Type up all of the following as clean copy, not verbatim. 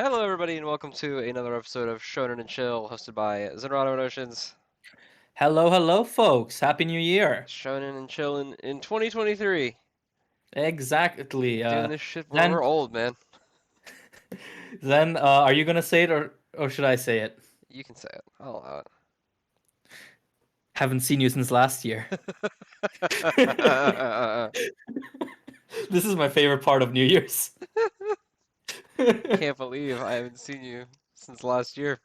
Hello, everybody, and welcome to another episode of Shonen and Chill, hosted by Zenrotto and Oceaniz. Hello, hello, folks. Happy New Year. Shonen and Chill in 2023. Exactly. Doing this shit where Then, we're old, man. are you gonna say it or should I say it? You can say it. I'll allow Haven't seen you since last year. it. This is my favorite part of New Year's. Can't believe I haven't seen you since last year.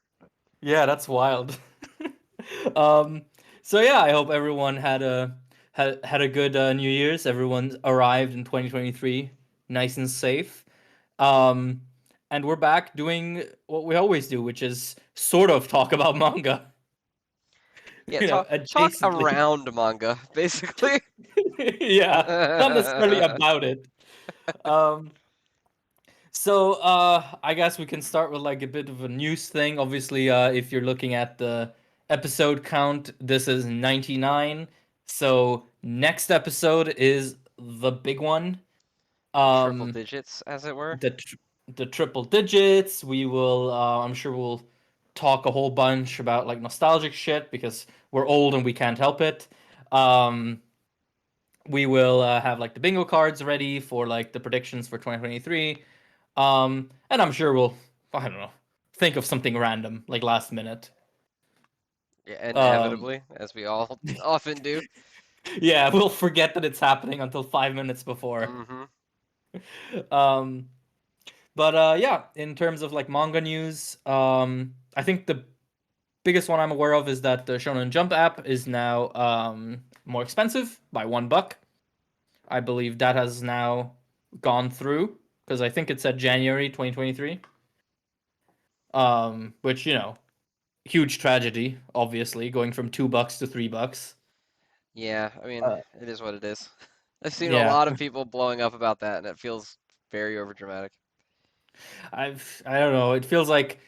Yeah, that's wild. Um, so yeah, I hope everyone had a good New Year's. Everyone arrived in 2023 nice and safe. Um, and we're back doing what we always do, which is sort of talk about manga. Yeah, talk Adjacently. around manga, basically. Yeah, not necessarily about it. Um, I guess we can start with like a bit of a news thing. Obviously, if you're looking at the episode count, this is 99. So next episode is the big one. Triple Um, digits, as it were. the tr the triple digits. We will, I'm sure we'll talk a whole bunch about like nostalgic shit because we're old and we can't help it. Um, we will have like the bingo cards ready for like the predictions for 2023. And I'm sure we'll, I don't know, think of something random like last minute. Yeah, Um, inevitably, as we all often do. yeah, we'll forget that it's happening until 5 minutes before. Mm-hmm. Um, yeah, in terms of like manga news, I think the biggest one I'm aware of is that the Shonen Jump app is now more expensive by $1. I believe that has now gone through because I think it said January 2023. Which huge tragedy, obviously, going from $2 to $3. Yeah, I mean, Uh, it is what it is. I've seen a yeah, lot of people blowing up about that, and it feels very overdramatic. I don't know. It feels like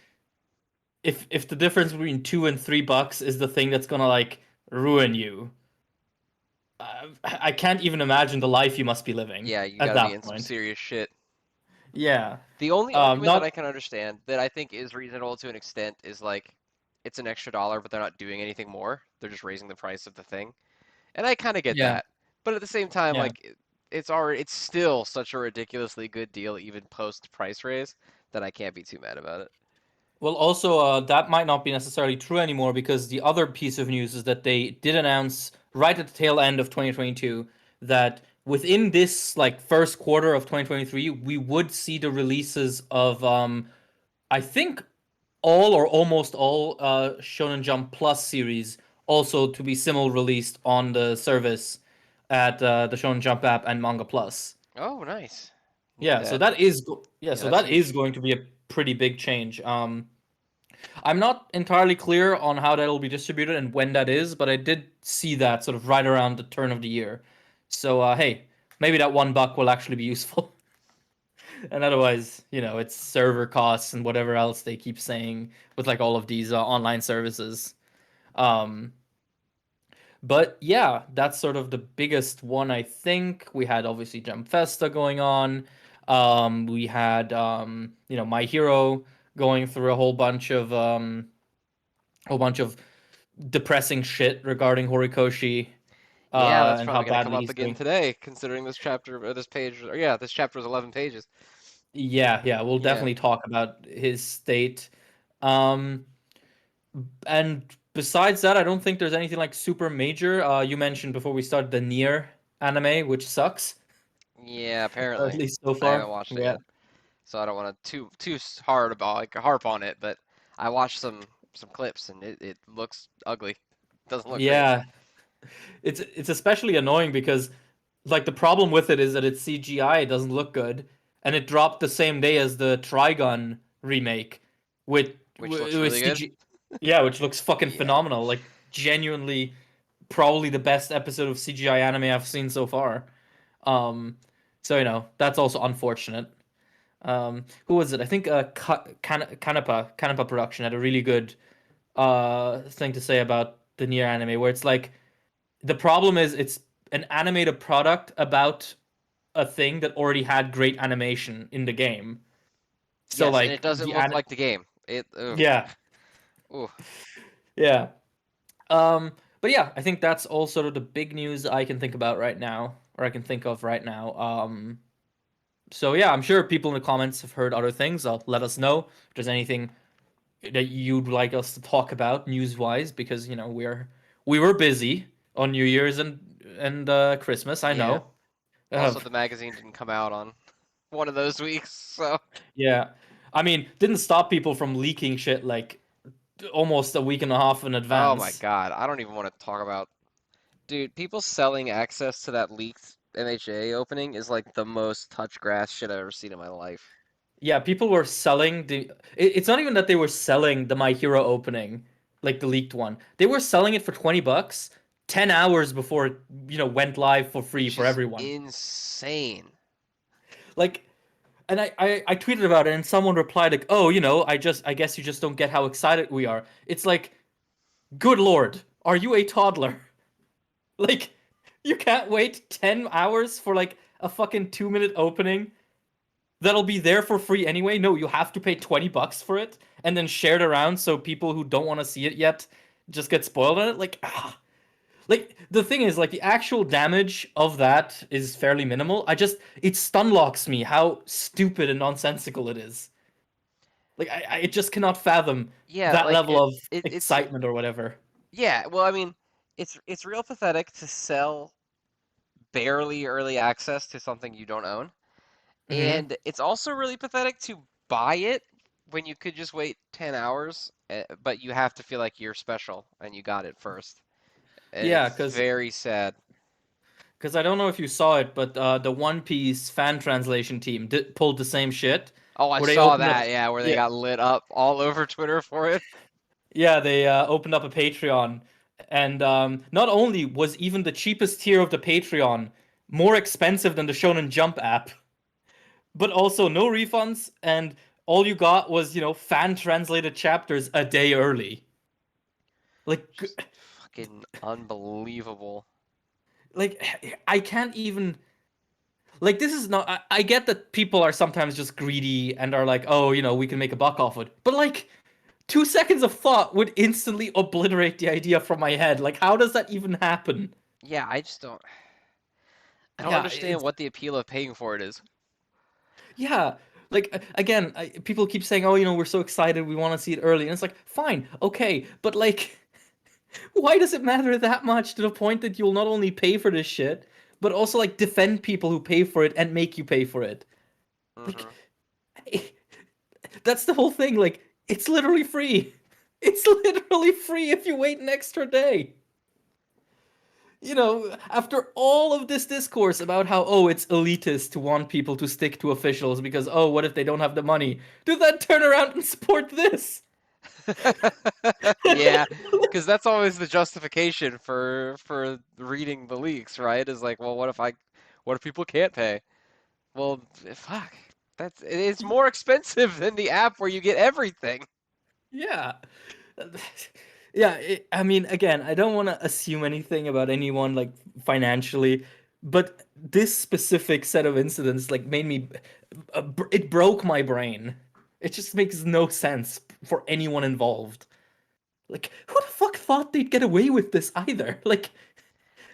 if the difference between $2 and $3 is the thing that's gonna like ruin you, I can't even imagine the life you must be living Yeah, you at gotta be that in some point. serious shit. Yeah. The only argument that I Not can understand that I think is reasonable to an extent is like it's an extra dollar, but they're not doing anything more. They're just raising the price of the thing. And I kind of get Yeah, that. But at the same time, yeah. like it's still such a ridiculously good deal even post price raise that I can't be too mad about it. Well, also, that might not be necessarily true anymore because the other piece of news is that they did announce right at the tail end of 2022 that within this like first quarter of 2023, we would see the releases of I think all or almost all Shonen Jump Plus series also to be simul released on the service at the Shonen Jump app and Manga Plus. Oh, nice. Need Yeah, so that. Yeah, so that's that is huge. going to be a pretty big change. I'm not entirely clear on how that'll be distributed and when that is, but I did see that sort of right around the turn of the year. So hey, maybe that $1 will actually be useful. And otherwise, it's server costs and whatever else they keep saying with like all of these online services. Um, but yeah, that's sort of the biggest one I think. We had obviously Jump Festa going on. We had My Hero going through a whole bunch of depressing shit regarding Horikoshi Yeah, that's and probably how gonna come badly up he's again doing. today, considering this chapter or this page. Or yeah, this chapter was 11 pages. Yeah, yeah, we'll Yeah. definitely talk about his state. Um, and besides that, I don't think there's anything like super major. You mentioned before we started the Nier anime, which sucks, Yeah, at apparently. least so I haven't far. watched it Yeah. yet, so I don't want to too hard about like harp on it, but I watched some clips and it looks ugly. Doesn't look great. Yeah, it's especially annoying because like the problem with it is that it's CGI, it doesn't look good, and it dropped the same day as the Trigun remake with Which looks with really good. CG. Yeah, which looks fucking Yeah. phenomenal. Like genuinely, probably the best episode of CGI anime I've seen so far. Um, so that's also unfortunate. Who was it? I think Kanapa Production had a really good thing to say about the Nier anime, where it's like the problem is it's an animated product about a thing that already had great animation in the game. So Yes, and it like doesn't look like the game. Ugh. yeah, Ooh. yeah. But yeah, I think that's all sort of the big news I can think about right now, or I can think of right now. So yeah, I'm sure people in the comments have heard other things. Let us know if there's anything that you'd like us to talk about news-wise, because we were busy on New Year's and Christmas. I Yeah. know. Also, the magazine didn't come out on one of those weeks, so. Yeah, I mean, didn't stop people from leaking shit like almost a week and a half in Oh my advance. God, I don't even want to talk about. Dude, people selling access to that leaked MHA opening is like the most touch grass shit I've ever seen in my life. Yeah, people were selling the. It's not even that they were selling the My Hero opening, like the leaked one. They were selling it for $20, 10 hours before it, went live for free Which for is everyone. insane. Like, and I tweeted about it, and someone replied like, "Oh, I guess you just don't get how excited we are." It's like, good lord, are you a toddler? Like, you can't wait 10 hours for like a fucking 2 minute opening that'll be there for free anyway. No, you have to pay $20 for it and then share it around so people who don't want to see it yet just get spoiled on it. Like the thing is, like the actual damage of that is fairly minimal. It stun locks me how stupid and nonsensical it is. Like I just cannot fathom Yeah, that like level of it's excitement or whatever. yeah, well, I mean, it's real pathetic to sell barely early access to something you don't own. Hmm. And it's also really pathetic to buy it when you could just wait 10 hours, but you have to feel like you're special and you got it first. And Yeah, it's because very sad. I don't know if you saw it, but the One Piece fan translation team pulled the same shit Oh, I where they saw opened up. that, yeah, where they Yeah, got lit up all over Twitter for it. yeah, they opened up a Patreon, and not only was even the cheapest tier of the Patreon more expensive than the Shonen Jump app, but also no refunds, and all you got was fan translated chapters a day early. Like, Just fucking unbelievable. I can't even. Like, this is not. I get that people are sometimes just greedy and are like, oh, we can make a buck off it. But, like, 2 seconds of thought would instantly obliterate the idea from my head. Like, how does that even happen? Yeah, I don't Yeah, understand what the appeal of paying for it is. yeah. Like, again, people keep saying, oh, we're so excited, we want to see it early. And it's like, fine, okay. But, like, why does it matter that much to the point that you'll not only pay for this shit, but also, like, defend people who pay for it and make you pay for it? Like, Hmm. that's the whole thing. Like, it's literally free. It's literally free if you wait an extra day. After all of this discourse about how, oh, it's elitist to want people to stick to officials because, oh, what if they don't have the money? Do then turn around and support this. Yeah, because that's always the justification for reading the leaks, right? Is like, well, what if people can't pay? Well, fuck. It's more expensive than the app where you get everything. Yeah. Yeah, I mean, again, I don't want to assume anything about anyone like financially, but this specific set of incidents like made me it broke my brain. It just makes no sense for anyone involved. Like, who the fuck thought they'd get away with this either? Like,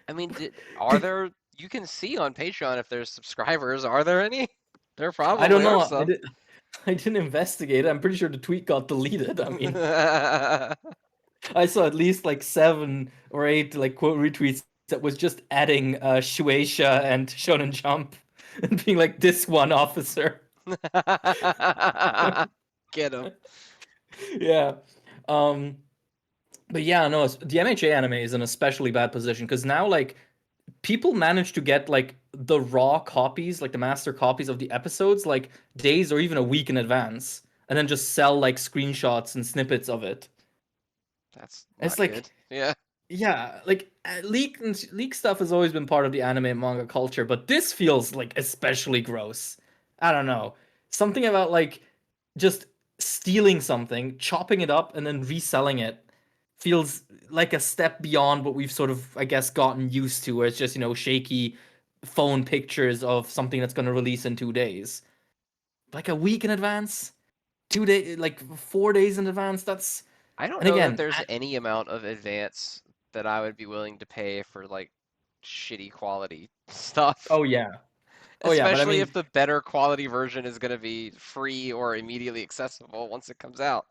I mean, are there? You can see on Patreon if there's subscribers. Are there any? There I don't probably are know. some. I didn't investigate it. I'm pretty sure the tweet got deleted. I mean, I saw at least like 7 or 8 like quote retweets that was just adding Shueisha and Shonen Jump and being like this one officer. Get him. Yeah. Um but yeah, no, the MHA anime is in a especially bad position because now like people manage to get like the raw copies, like the master copies of the episodes like days or even a week in advance and then just sell like screenshots and snippets of it. That's It's not like good. Yeah. yeah, like leak stuff has always been part of the anime and manga culture, but this feels like especially gross. I don't know. Something about like just stealing something, chopping it up, and then reselling it feels like a step beyond what we've sort of, I guess, gotten used to, where it's just, shaky phone pictures of something that's going to release in 2 days. Like a week in advance? 2 day, like 4 days in advance. That's I don't and know that again, there's any amount of advance that I would be willing to pay for like shitty quality stuff. oh yeah, oh yeah. But I Especially mean, if the better quality version is going to be free or immediately accessible once it comes out.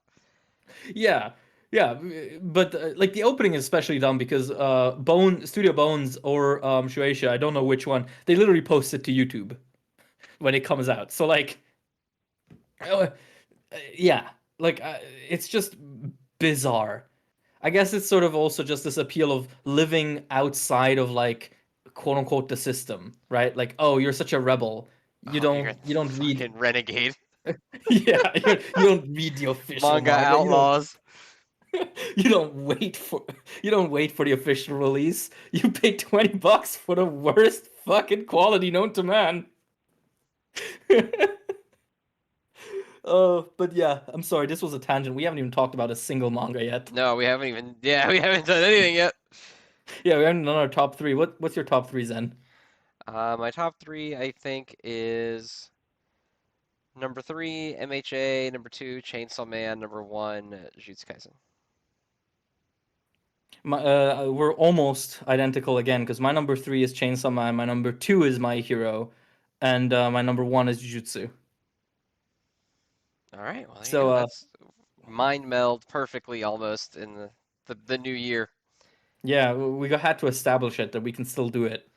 yeah, yeah. But like the opening is especially dumb because Studio Bones or Shueisha, I don't know which one. They literally post it to YouTube when it comes out. So like, uh, yeah, like it's just bizarre. I guess it's sort of also just this appeal of living outside of like quote unquote the system, right? Like, oh, you're such a rebel. You Oh, you're a don't you don't read fucking renegade. yeah, you don't read the official Manga manga. outlaws. You don't wait for you don't wait for the official release. You pay $20 for the worst fucking quality known to man. But yeah, I'm sorry, this was a tangent. We haven't even talked about a single manga yet. No, we haven't even. Yeah, we haven't done anything yet. Yeah, we haven't done our top three. What's your top three, Zen? My top three, I think, is number three, MHA, number two, Chainsaw Man, number one, Jujutsu Kaisen. We're almost identical again because my number three is Chainsaw Man, my number two is My Hero, and my number one is Jujutsu. All right, well, there you So go. That's mind meld perfectly almost in the new year. yeah, had to establish it that we can still do it.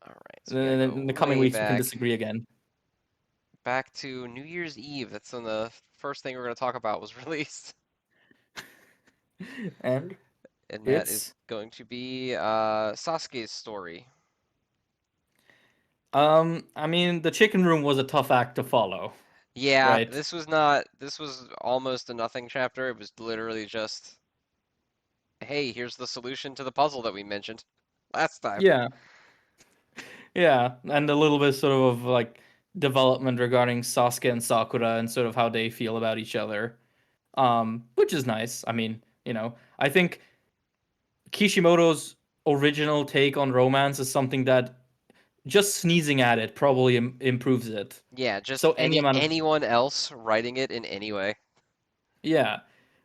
All right, so And we gotta then go in the coming way weeks we can back, disagree again. back to New Year's Eve. That's when the first thing we're gonna talk about was released, And and that is it's going to be Sasuke's story. I mean the chicken room was a tough act to follow, Yeah, right? this was not. This was almost a nothing chapter. It was literally just, hey, here's the solution to the puzzle that we mentioned last time. Yeah. Yeah, and a little bit sort of like development regarding Sasuke and Sakura and sort of how they feel about each other. Which is nice. I mean, I think Kishimoto's original take on romance is something that just sneezing at it probably improves it. Yeah, just So any amount of anyone else writing it in any way. yeah,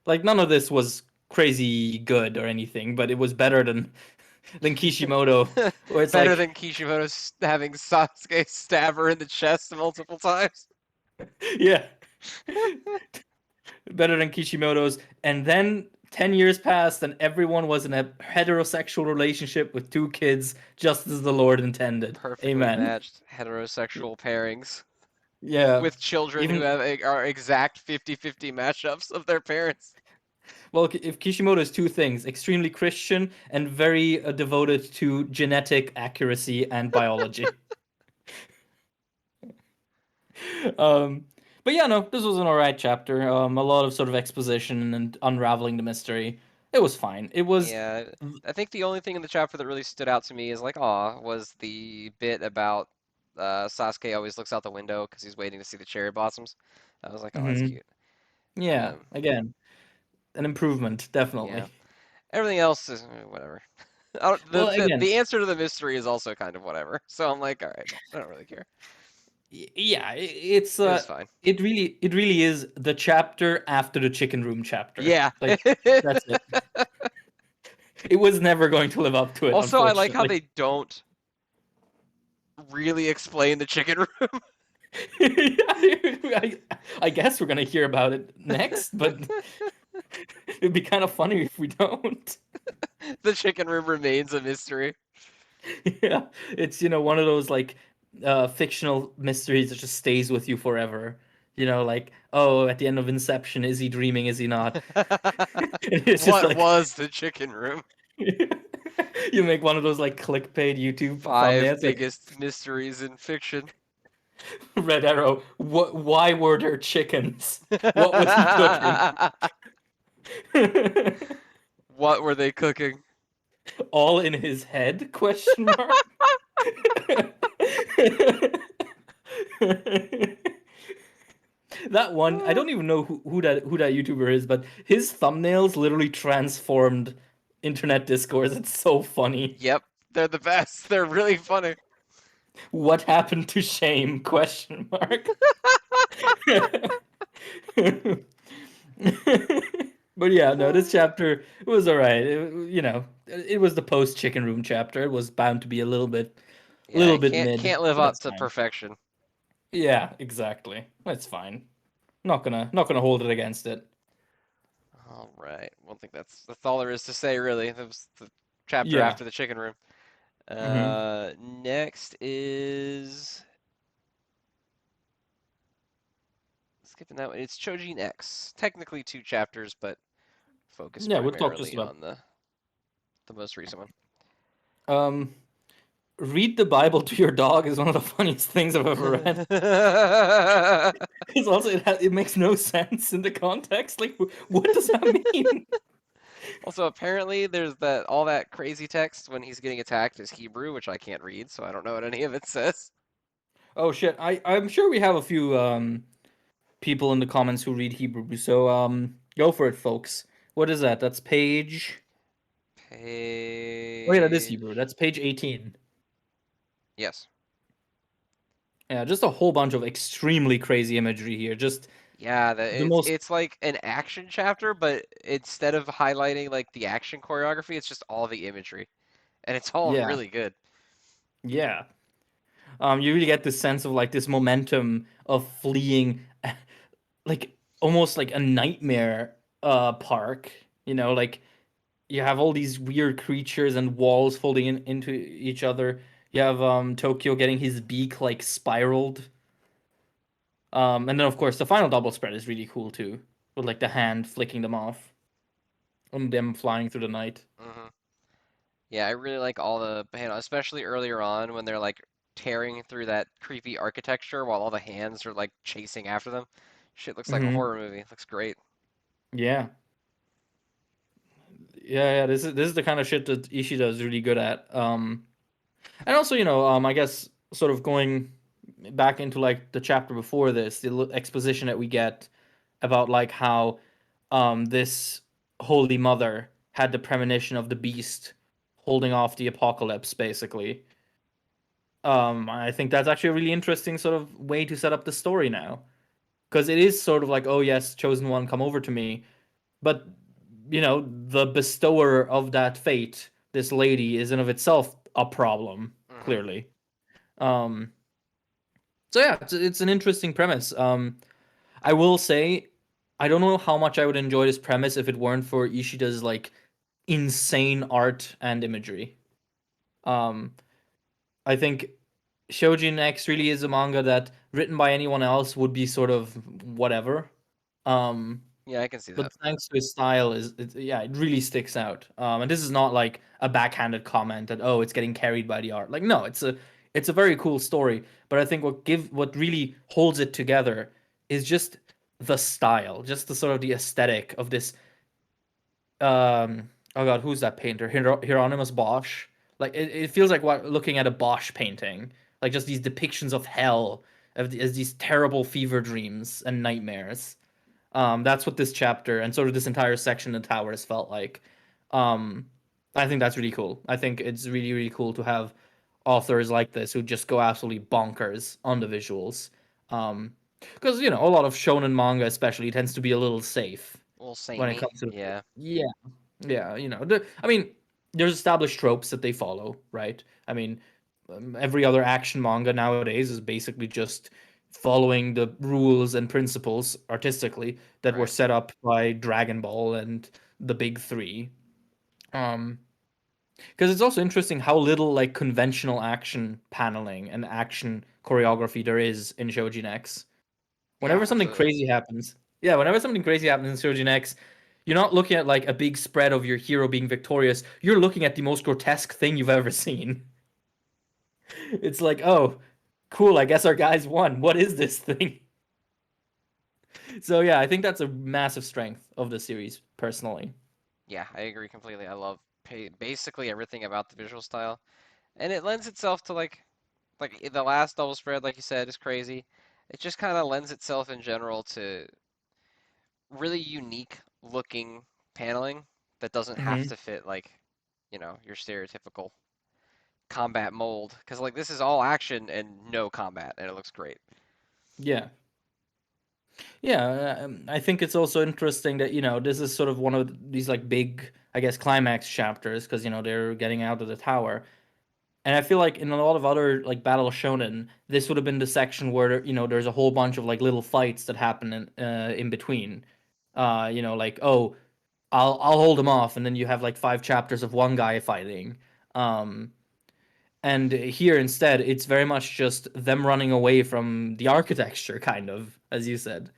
like none of this was crazy good or anything, but it was better than Kishimoto, where it's Better like than Kishimoto having Sasuke stab her in the chest multiple times. yeah, better than Kishimoto's. And then 10 years passed and everyone was in a heterosexual relationship with two kids, just as the Lord intended. Perfectly Amen. matched heterosexual pairings Yeah. with children who Even have are exact 50-50 mashups of their parents. well, if Kishimoto is two things, extremely Christian and very devoted to genetic accuracy and biology. um, but yeah, no, this was an alright chapter. A lot of sort of exposition and unraveling the mystery. It was fine. It was, Yeah, I think the only thing in the chapter that really stood out to me is like, aw, was the bit about Sasuke always looks out the window because he's waiting to see the cherry blossoms. I was like, oh, that's mhm. cute. Yeah, Um, again, an improvement, definitely. yeah, everything else is whatever. I don't, Well, the again, answer to the mystery is also kind of whatever. So I'm like, all right, I don't really care. yeah, it's It was fine. it really is the chapter after the chicken room chapter. Yeah. Like that's it. It was never going to live up to it, Also, I like how unfortunately. they don't really explain the chicken room. I guess we're gonna hear about it next, but it'd be kind of funny if we don't. The chicken room remains a mystery. Yeah, it's one of those like fictional mysteries that just stays with you forever. Like, oh, at the end of Inception, is he dreaming? Is he not? And it's just What like was the chicken room? you make one of those like clickbait YouTube Five thumbnails, like biggest mysteries in fiction. Red Arrow. Why were there chickens? What was he cooking? What were they cooking? All in his head? Question mark. That one, I don't even know who that YouTuber is, but his thumbnails literally transformed internet discourse. It's so funny. Yep, they're the best. They're really funny. What happened to shame? Question mark. But yeah, no, this chapter was all right. It was the post chicken room chapter. It was bound to be a Yeah, little it bit mid, can't live but up that's to fine. perfection. Yeah, exactly. That's fine. Not gonna hold it against it. All right. Well, I think that's all there is to say, really. That was the chapter Yeah. after the chicken room. Hmm. Next is skipping that one. It's Choujin X. Technically two chapters, but focus Yeah, we'll talk just primarily about. on the most recent one. Um, read the Bible to your dog is one of the funniest things I've ever read. Because also it makes no sense in the context. Like, what does that mean? Also, apparently, there's that all that crazy text when he's getting attacked is Hebrew, which I can't read, so I don't know what any of it says. Oh shit! I'm sure we have a few people in the comments who read Hebrew. So go for it, folks. What is that? That's page. Oh yeah, that is Hebrew. Page. That's page 18. Yes. Yeah, just a whole bunch of extremely crazy imagery here. Just Yeah, the most. it's like an action chapter, but instead of highlighting like the action choreography, it's just all the imagery, and it's all Yeah, really good. yeah. You really get this sense of like this momentum of fleeing, like almost like a nightmare park. Like you have all these weird creatures and walls folding into each other. You have Tokyo getting his beak like spiraled. And then of course the final double spread is really cool too, with like the hand flicking them off and them flying through the night. Hmm. Yeah, I really like all the panel, especially earlier on when they're like tearing through that creepy architecture while all the hands are like chasing after them. Shit looks like a Hmm. horror movie. It looks great. Yeah, yeah. This is the kind of shit that Ishida is really good at. And also I guess sort of going back into like the chapter before this, the exposition that we get about like how this holy mother had the premonition of the beast holding off the apocalypse, basically. I think that's actually a really interesting sort of way to set up the story now, because it is sort of like, oh yes, chosen one, come over to me, but the bestower of that fate, this lady, is in of itself a problem, Hmm. clearly. Um, so yeah, it's an interesting premise. I will say, I don't know how much I would enjoy this premise if it weren't for Ishida's like insane art and imagery. Um, I think Shoujin X really is a manga that written by anyone else would be sort of whatever. Um, Yeah, I can see but that. thanks to his style, yeah, it really sticks out. And this is not like a backhanded comment that, oh, it's getting carried by the art. Like, no, it's a very cool story. But I think what really holds it together is just the style, just the sort of the aesthetic of this. Oh god, who's that painter? Hieronymus Bosch. Like it feels like looking at a Bosch painting. Like just these depictions of hell, as these terrible fever dreams and nightmares. That's what this chapter and sort of this entire section of Towers felt like. Um, I think that's really cool. I think it's really, really cool to have authors like this who just go absolutely bonkers on the visuals. Because a lot of shonen manga, especially, tends to be a little safe Well, when it samey. comes to Yeah. yeah, yeah. I mean, there's established tropes that they follow, right? I mean, every other action manga nowadays is basically just following the rules and principles artistically that were Right. set up by Dragon Ball and the big three. Um, because it's also interesting how little like conventional action paneling and action choreography there is in Shoujin X. Yeah, Whenever most something of it. crazy happens, yeah, whenever something crazy happens in Shoujin X, you're not looking at like a big spread of your hero being victorious. You're looking at the most grotesque thing you've ever seen. It's like, oh, cool. I guess our guys won. What is this thing? So yeah, I think that's a massive strength of the series, personally. Yeah, I agree completely. I love basically everything about the visual style, and it lends itself to like the last double spread, like you said, is crazy. It just kind of lends itself in general to really unique looking paneling that doesn't have Hmm. to fit like, your stereotypical combat mold. Because like this is all action and no combat, and it looks great. Yeah. Yeah, I think it's also interesting that, this is sort of one of these like big, I guess, climax chapters because, they're getting out of the tower. And I feel like in a lot of other like battle shonen, this would have been the section where, there's a whole bunch of like little fights that happen in between. Like, oh, I'll hold him off, and then you have like 5 chapters of one guy fighting. Um, and here instead, it's very much just them running away from the architecture, kind of, as you said.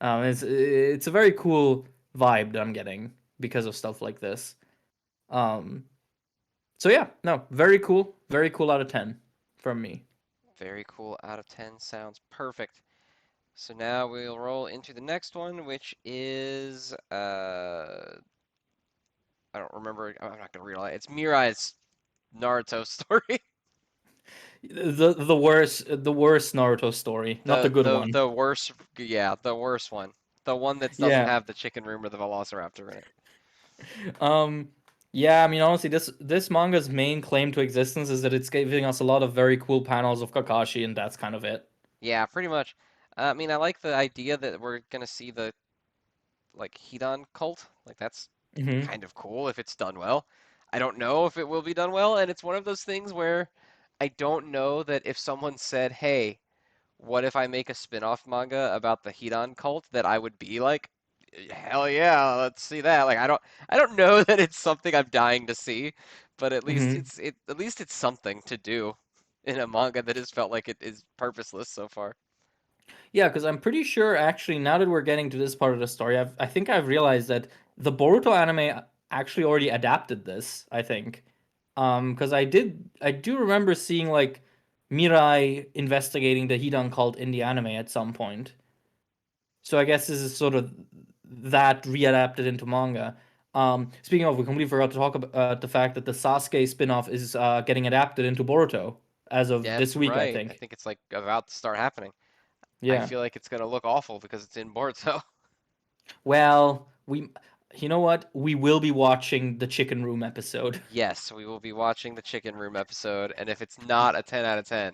It's a very cool vibe that I'm getting because of stuff like this. Um, so yeah, no, very cool out of 10 from me. Very cool. Out of 10 sounds perfect. So now we'll roll into the next one, which is I don't remember. I'm not gonna read all it. It's Mirai's Naruto story. The worst Naruto story, not the The good the one. the worst, yeah, the worst one. The one that doesn't Yeah. have the chicken room or the Velociraptor in it. Um, yeah, I mean, honestly, this manga's main claim to existence is that it's giving us a lot of very cool panels of Kakashi, and that's kind of it. Yeah, pretty much. I mean, I like the idea that we're gonna see the like Hidan cult. Like that's Hmm. kind of cool if it's done well. I don't know if it will be done well, and it's one of those things where I don't know that if someone said, "Hey, what if I make a spin-off manga about the Hidan cult?" that I would be like, "Hell yeah, let's see that." Like I don't know that it's something I'm dying to see, but Hmm. at least it's something to do in a manga that has felt like it is purposeless so far. Yeah, because I'm pretty sure actually now that we're getting to this part of the story, I think I've realized that the Boruto anime actually already adapted this. I think, because I do remember seeing like Mirai investigating the Hidan cult in the anime at some point. So I guess this is sort of that readapted into manga. Speaking of, we completely forgot to talk about the fact that the Sasuke spin-off is getting adapted into Boruto as of this That's week, I right. I think. think it's like about to start happening. I Yeah. feel like it's gonna look awful because it's in Boruto. Well, you know what? We will be watching the Chicken Room episode. Yes, we will be watching the Chicken Room episode, and if it's not a 10 out of 10,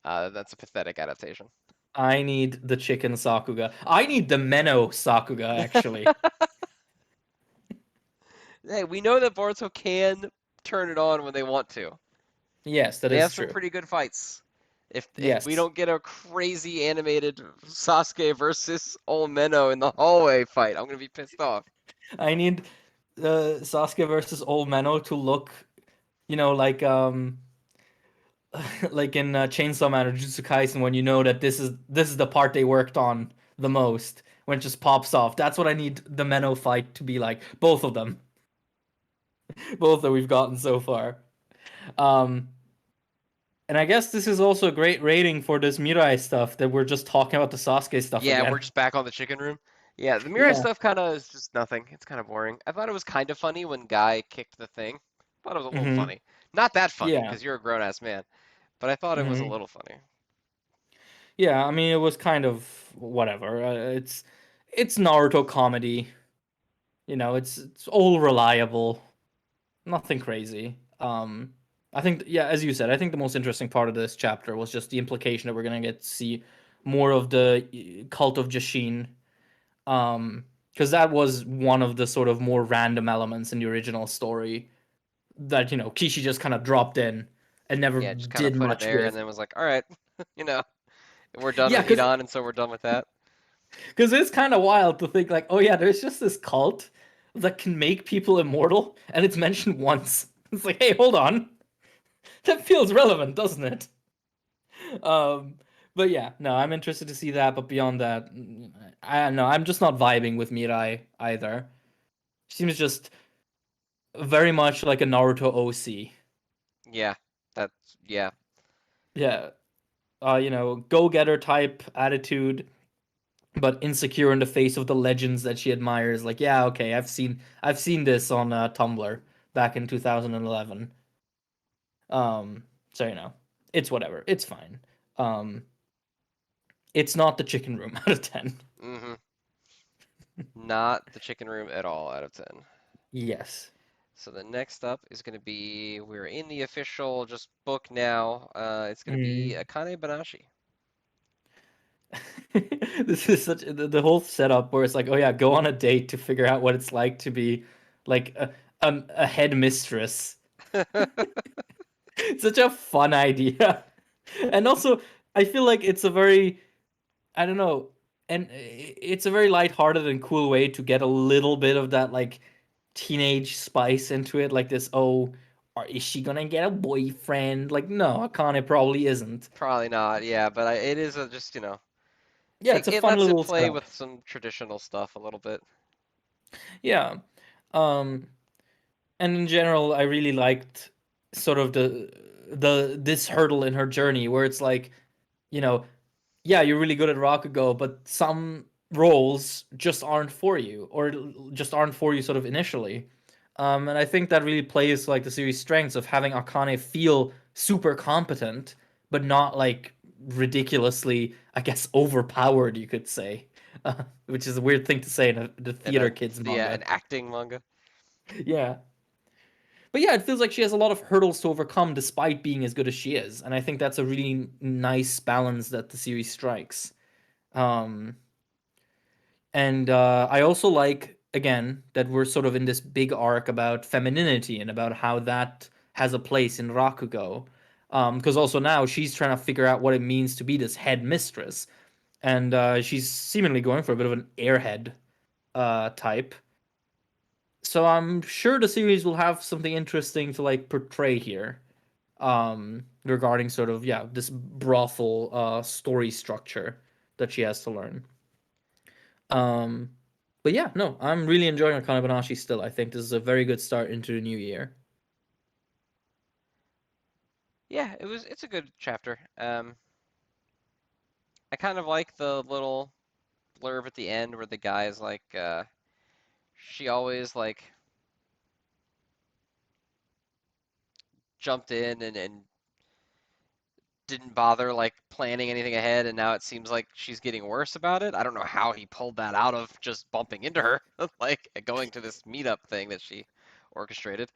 that's a pathetic adaptation. I need the chicken Sakuga. I need the Menno Sakuga, actually. Hey, we know that Boruto can turn it on when they want to. Yes, that They is have some true. pretty good fights. If we Yes. don't get a crazy animated Sasuke versus old Menno in the hallway fight, I'm gonna be pissed off. I need Sasuke versus Old Menno to look, like like in Chainsaw Man or Jujutsu Kaisen when you know that this is the part they worked on the most when it just pops off. That's what I need the Menno fight to be like. Both of them, both that we've gotten so far. Um, and I guess this is also a great rating for this Mirai stuff that we're just talking about the Sasuke stuff Yeah, we're again. just back on the chicken room. Yeah, the Mirai Yeah. stuff kind of is just nothing. It's kind of boring. I thought it was kind of funny when Guy kicked the thing. Thought it was a little Hmm. funny. Not that funny, Yeah. because you're a grown-ass man, but I thought it was a Hmm. little funny. Yeah. I mean, it was kind of whatever. It's Naruto comedy. It's all reliable. Nothing crazy. I think, yeah, as you said, I think the most interesting part of this chapter was just the implication that we're gonna get to see more of the cult of Jashin. Because that was one of the sort of more random elements in the original story that Kishi just kind of dropped in and never Yeah, just kind of did put it much there and with. then was like, all right, you know, we're done Yeah, with because Hidan, and so we're done with that. it's kind of wild to think like, oh yeah, there's just this cult that can make people immortal, and it's mentioned once. It's like, hey, hold on, that feels relevant, doesn't it? Um, but yeah, no, I'm interested to see that. But beyond that, I don't know. I'm just not vibing with Mirai either. Seems just very much like a Naruto OC. Yeah, that's yeah. Yeah, go-getter type attitude, but insecure in the face of the legends that she admires. Like, yeah, okay, I've seen this on Tumblr back in 2011. So it's whatever. It's fine. Um, it's not the chicken room out of 10. hmm Not the chicken room at all out of 10. Yes. So the next up is going to be, we're in the official just book now. It's going to be Akane Banashi. This is such the whole setup where it's like, oh yeah, go on a date to figure out what it's like to be like a head mistress. It's such a fun idea. And also, I feel like it's a very, I don't know, and it's a very lighthearted and cool way to get a little bit of that like teenage spice into it, like this, oh, is she gonna get a boyfriend? Like, no, Akane probably isn't. Probably not, yeah, but it is just, Yeah, it's a it fun lets it little play setup. with some traditional stuff a little bit. Yeah. Um, and in general, I really liked sort of the this hurdle in her journey where it's like, you know, yeah, you're really good at Rakugo, but some roles just aren't for you, or just aren't for you sort of initially. And I think that really plays like the series' strengths of having Akane feel super competent, but not like ridiculously, I guess, overpowered, you could say. Which is a weird thing to say in the And theater kids yeah, manga. an acting manga. Yeah. But yeah, it feels like she has a lot of hurdles to overcome despite being as good as she is. And I think that's a really nice balance that the series strikes. Um, And I also like, again, that we're sort of in this big arc about femininity and about how that has a place in Rakugo. Because also now she's trying to figure out what it means to be this head mistress. And she's seemingly going for a bit of an airhead type. So I'm sure the series will have something interesting to like portray here, regarding sort of, yeah, this brothel story structure that she has to learn. Um, but yeah, no, I'm really enjoying Akane Banashi still. I think this is a very good start into the new year. Yeah, it's a good chapter. I kind of like the little blurb at the end where the guy's like, she always like jumped in and didn't bother like planning anything ahead, and now it seems like she's getting worse about it. I don't know how he pulled that out of just bumping into her, like going to this meetup thing that she orchestrated.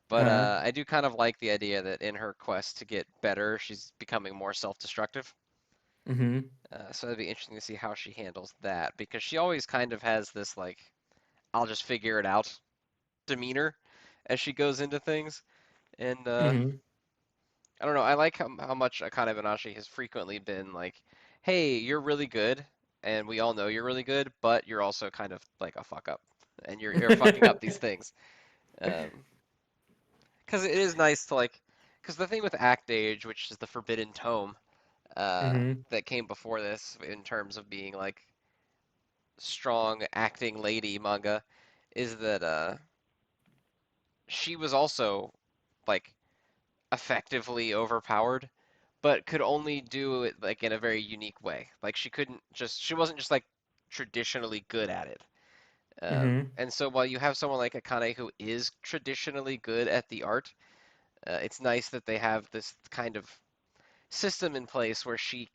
But Uh, I do kind of like the idea that in her quest to get better, she's becoming more self-destructive. mm-hmm, So it'd be interesting to see how she handles that because she always kind of has this like, I'll just figure it out demeanor as she goes into things. And mm-hmm, I don't know, I like how much Akane Banashi has frequently been like, hey, you're really good, and we all know you're really good, but you're also kind of like a fuck up, and you're fucking up these things. Um, because it is nice to like, because the thing with Act Age, which is the Forbidden Tome, mm-hmm, that came before this in terms of being like strong acting lady manga, is that she was also like effectively overpowered, but could only do it like in a very unique way. Like she wasn't just like traditionally good at it. mm-hmm. And so while you have someone like Akane who is traditionally good at the art, it's nice that they have this kind of system in place where she's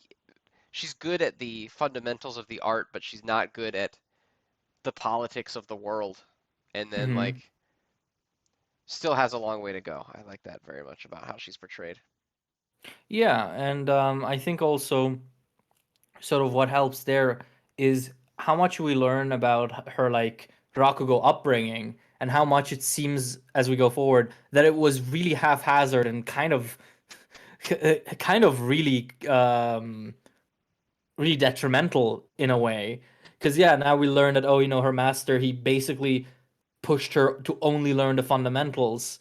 good at the fundamentals of the art, but she's not good at the politics of the world. And then Mm-hmm. like still has a long way to go. I like that very much about how she's portrayed. Yeah, and I think also sort of what helps there is how much we learn about her like Rakugo upbringing and how much it seems as we go forward that it was really haphazard and kind of kind of really detrimental in a way. Because yeah, now we learn that, oh, her master, he basically pushed her to only learn the fundamentals,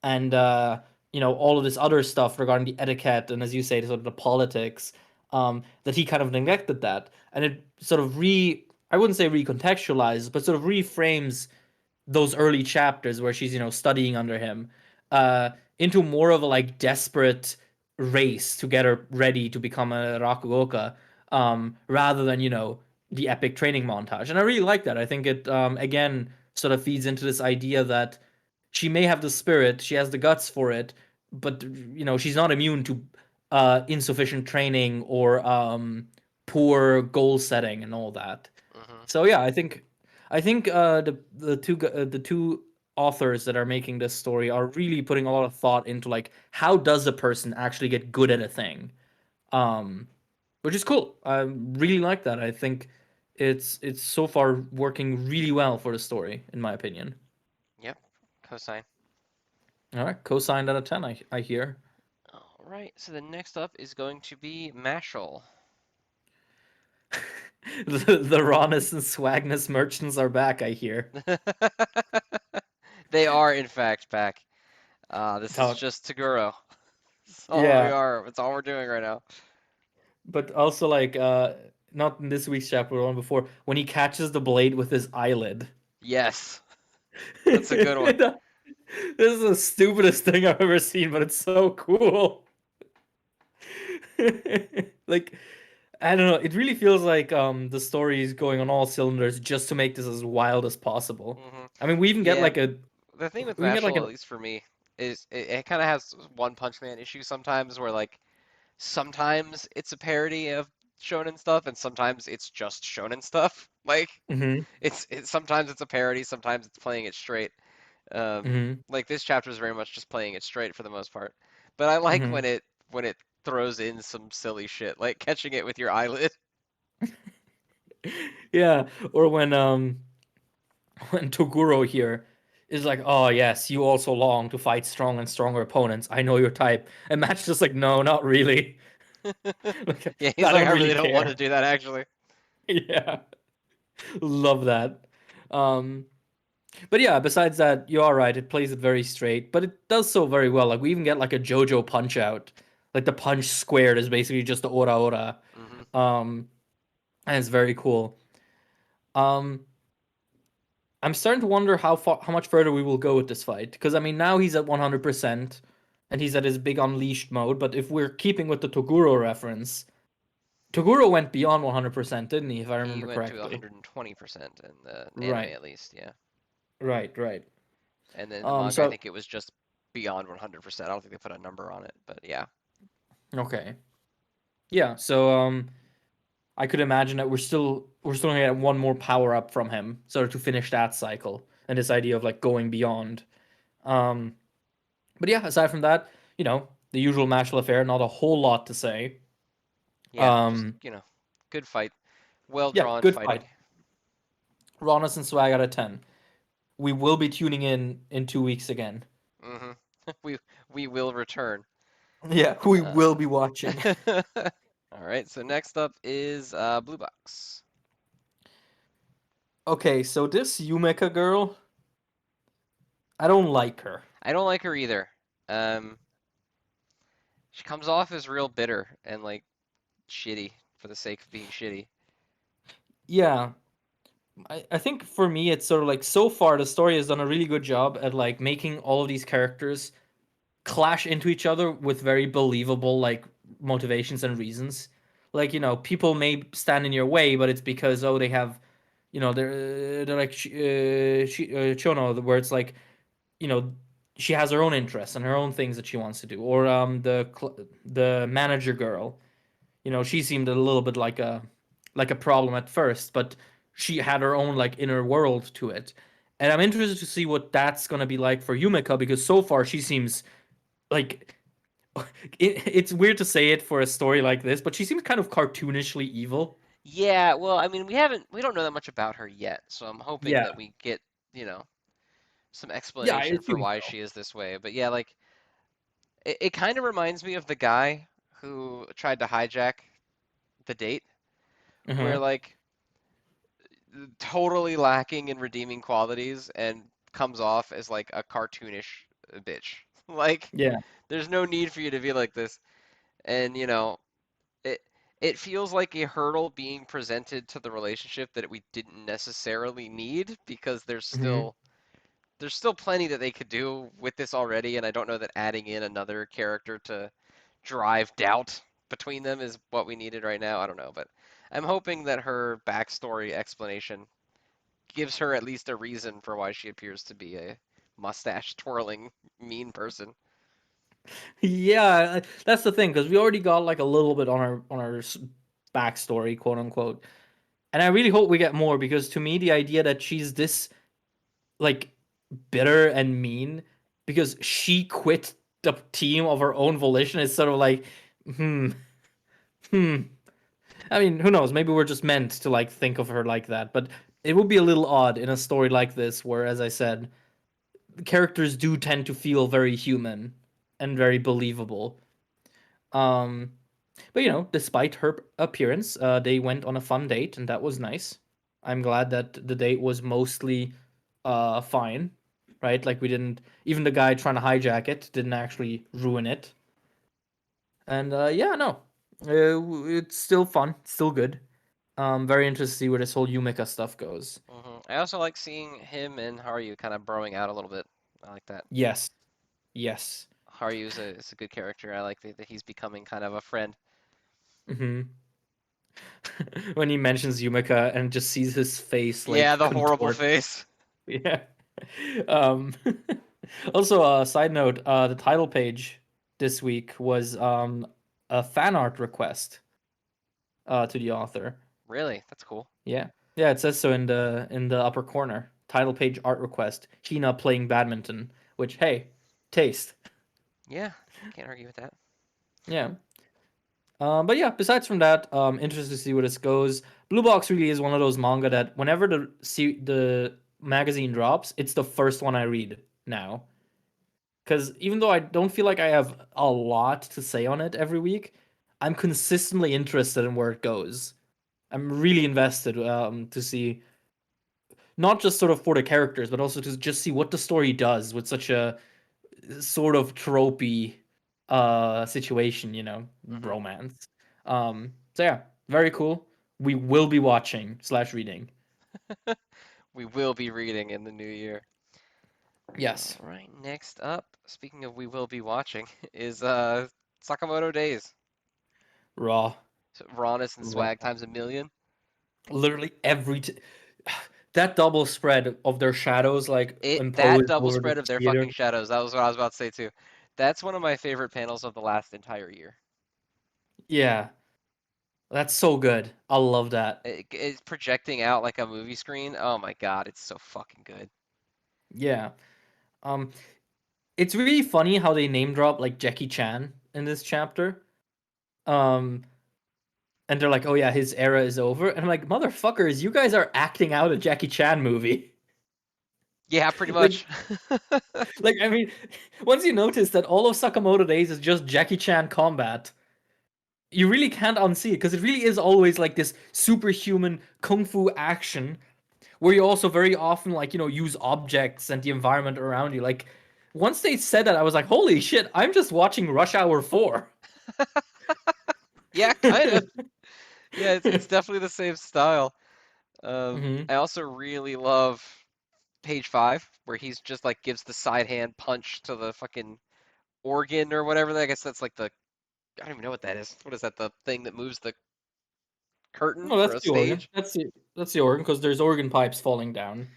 and all of this other stuff regarding the etiquette and, as you say, sort of the politics, that he kind of neglected that, and it sort of I wouldn't say recontextualizes, but sort of reframes those early chapters where she's studying under him, uh into more of a like desperate race to get her ready to become a Rakugoka, rather than the epic training montage. And I really like that. I think it again sort of feeds into this idea that she may have the spirit, she has the guts for it, but she's not immune to insufficient training or poor goal setting and all that. Hmm. So yeah, I think the two authors that are making this story are really putting a lot of thought into like how does a person actually get good at a thing, um, which is cool. I really like that. I think it's so far working really well for the story, in my opinion. Yep, cosign. All right, co-signed out of 10. I hear. All right, so the next up is going to be Mashle. The rawness and swagness merchants are back. I hear. They are, in fact, back. This is Talk. just Toguro. That's all we Yeah, are. That's all we're doing right now. but also like not in this week's chapter, one before when he catches the blade with his eyelid. Yes, that's a good one. This is the stupidest thing I've ever seen, but it's so cool. Like I don't know, it really feels like the story is going on all cylinders just to make this as wild as possible. Hmm. I mean, we even get Yeah, like a the thing with we can get like Mashle, an at least for me, is it kind of has One Punch Man issue sometimes, where like sometimes it's a parody of shonen stuff, and sometimes it's just shonen stuff. Like hmm it's sometimes it's a parody, sometimes it's playing it straight. hmm Like this chapter is very much just playing it straight for the most part. But I like hmm when it throws in some silly shit, like catching it with your eyelid. Yeah, or when Toguro here is like, "Oh yes, you also long to fight strong and stronger opponents. I know your type." And Matt's just like, "No, not really. Like, Yeah, he's I like, don't I really really don't want to care." do that actually. Yeah, love that. Um, but yeah, besides that, you are right. It plays it very straight, but it does so very well. Like we even get like a JoJo punch out. Like the punch squared is basically just the ora ora. Hmm. Um, and it's very cool. Um, I'm starting to wonder how much further we will go with this fight because I mean now he's at 100% and he's at his big unleashed mode. But if we're keeping with the Toguro reference, Toguro went beyond 100%, didn't he? If I He remember went to correctly. 120% in the anime Right, at least, yeah. right. And then the manga, I So think it was just beyond 100%. I don't think they put a number on it, but yeah. okay, yeah. So I could imagine that we're still gonna get one more power up from him, sort of to finish that cycle and this idea of like going beyond. Um, but yeah, aside from that, the usual Mashle affair. Not a whole lot to say. Yeah, just, Um, good fight. Well yeah, drawn good fighting. fight. Rawness and swag out of 10. We will be tuning in 2 weeks again. Hmm. We we will return. Yeah, we Uh, will be watching. all right, so next up is Blue Box. Okay, so this Yumeka girl, I don't like her. I don't like her either. Um, she comes off as real bitter and like shitty for the sake of being shitty. Yeah, I think for me it's sort of like so far the story has done a really good job at like making all of these characters clash into each other with very believable like motivations and reasons. Like, people may stand in your way, but it's because they have, they're like Chono, where it's like, you know, she has her own interests and her own things that she wants to do. Or the manager girl, she seemed a little bit like a problem at first, but she had her own like inner world to it. And I'm interested to see what that's gonna be like for Yumika because so far she seems like it's weird to say it for a story like this, but she seems kind of cartoonishly evil. Yeah, well, I mean, we don't know that much about her yet, so I'm hoping Yeah, that we get, you know, some yeah, I explanation for assume why so. she is this way. But yeah, like it kind of reminds me of the guy who tried to hijack the date, where Uh-huh. like totally lacking in redeeming qualities and comes off as like a cartoonish bitch. Like Yeah. there's no need for you to be like this. And it it feels like a hurdle being presented to the relationship that we didn't necessarily need because hmm there's still plenty that they could do with this already, and I don't know that adding in another character to drive doubt between them is what we needed right now. I don't know, but I'm hoping that her backstory explanation gives her at least a reason for why she appears to be a mustache twirling mean person. Yeah, that's the thing because we already got like a little bit on our backstory, quote unquote, and I really hope we get more because to me the idea that she's this like bitter and mean because she quit the team of her own volition is sort of like, hmm, hmm. I mean, who knows? Maybe we're just meant to like think of her like that, but it would be a little odd in a story like this, where, as I said, the characters do tend to feel very human and very believable. Um, but despite her appearance, they went on a fun date, and that was nice. I'm glad that the date was mostly fine, right? Like we didn't even the guy trying to hijack it didn't actually ruin it. And yeah, no, it's still fun, still good. Very interested to see where this whole Yumika stuff goes. I also like seeing him and Haru kind of broing out a little bit. I like that. Yes, yes. Haru is a good character. I like that he's becoming kind of a friend. Hmm. When he mentions Yumika and just sees his face Yeah, like the horrible contort. face. Yeah. Um, also, side note, the title page this week was a fan art request to the author. Really? That's cool. Yeah. Yeah, it says so in the upper corner. Title page art request. Hina playing badminton, which hey, taste. Yeah, can't argue with that. Yeah. But yeah, besides from that, interested to see where this goes. Blue Box really is one of those manga that whenever the magazine drops, it's the first one I read now. Because even though I don't feel like I have a lot to say on it every week, I'm consistently interested in where it goes. I'm really invested to see not just sort of for the characters, but also to just see what the story does with such a sort of tropey situation, Hmm. romance. So yeah, very cool. We will be watching slash reading. We will be reading in the new year. All Yes, right, next up, speaking of we will be watching, is Sakamoto Days. raw, So rawness and raw. swag times a million. Literally that double spread of their shadows like That imposed double over the spread of their theater. fucking shadows. That was what I was about to say too. That's one of my favorite panels of the last entire year. Yeah, that's so good. I love that. It's projecting out like a movie screen. Oh my God, it's so fucking good. Yeah. Um, it's really funny how they name drop like Jackie Chan in this chapter. Um, and they're like, "Oh yeah, his era is over." And I'm like, "Motherfuckers, you guys are acting out a Jackie Chan movie." Yeah, pretty like, much. I mean, once you notice that all of Sakamoto Days is just Jackie Chan combat, you really can't unsee it because it really is always like this superhuman kung fu action where you also very often like use objects and the environment around you. Like once they said that, I was like, "Holy shit! I'm just watching Rush Hour 4." Yeah, kind of. Yeah, it's definitely the same style. Hmm. I also really love page 5, where he's just like gives the side hand punch to the fucking organ or whatever. I guess that's like the I don't even know what that is. What is that? The thing that moves the curtain No, for that's a the organ. stage? That's the organ because there's organ pipes falling down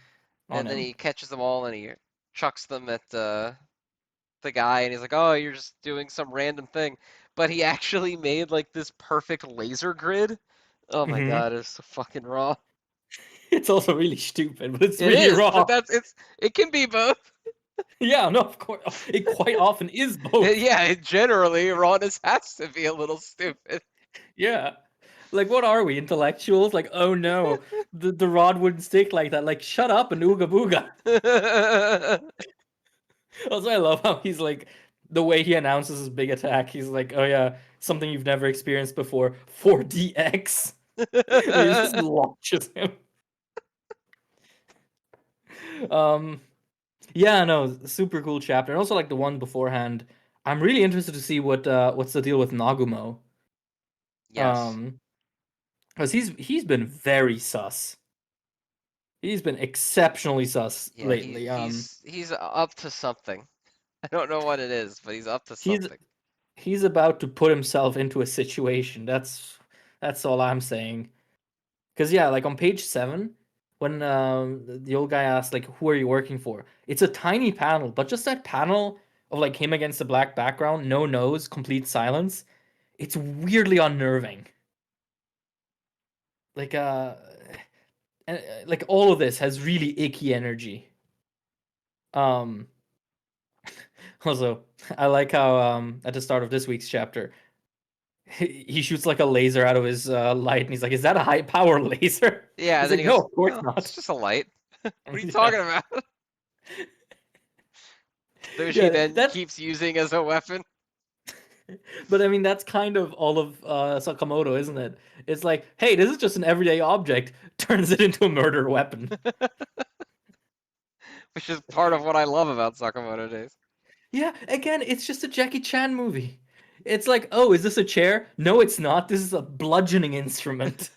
on And then him. he catches them all and he chucks them at the guy, and he's like, "Oh, you're just doing some random thing," but he actually made like this perfect laser grid. Oh my Hmm. God, it's so fucking raw. It's also really stupid, but it's It really is, raw. but it can be both. Yeah, no, of course. It quite often is both. Yeah, generally rawness has to be a little stupid. Yeah. Like, what are we, intellectuals? Like, oh no, the rod wouldn't stick like that. Like, shut up and ooga booga. Also, I love how he's like, the way he announces his big attack. He's like, oh yeah, something you've never experienced before, 4DX. And he just launches him. Um, yeah, no, super cool chapter. And also, like, the one beforehand, I'm really interested to see what's the deal with Nagumo. Yes. Um, because he's been very sus. He's been exceptionally sus Yeah, lately. he's up to something. I don't know what it is, but he's up to He's something. he's about to put himself into a situation. That's all I'm saying. Because yeah, like on page 7, when the old guy asks like, "Who are you working for?" It's a tiny panel, but just that panel of like him against the black background, no nose, complete silence. It's weirdly unnerving. Like like all of this has really icky energy. Um, Also, I like how at the start of this week's chapter, he shoots like a laser out of his light, and he's like, "Is that a high power laser?" Yeah, He's and then like, he "No, goes, of course "Oh, not." it's just a light. What are you Yeah, talking about?" Which he yeah, then that's. keeps using as a weapon. But I mean, that's kind of all of Sakamoto, isn't it? It's like, hey, this is just an everyday object, turns it into a murder weapon. Which is part of what I love about Sakamoto Days. Yeah, again, it's just a Jackie Chan movie. It's like, oh, is this a chair? No, it's not. This is a bludgeoning instrument.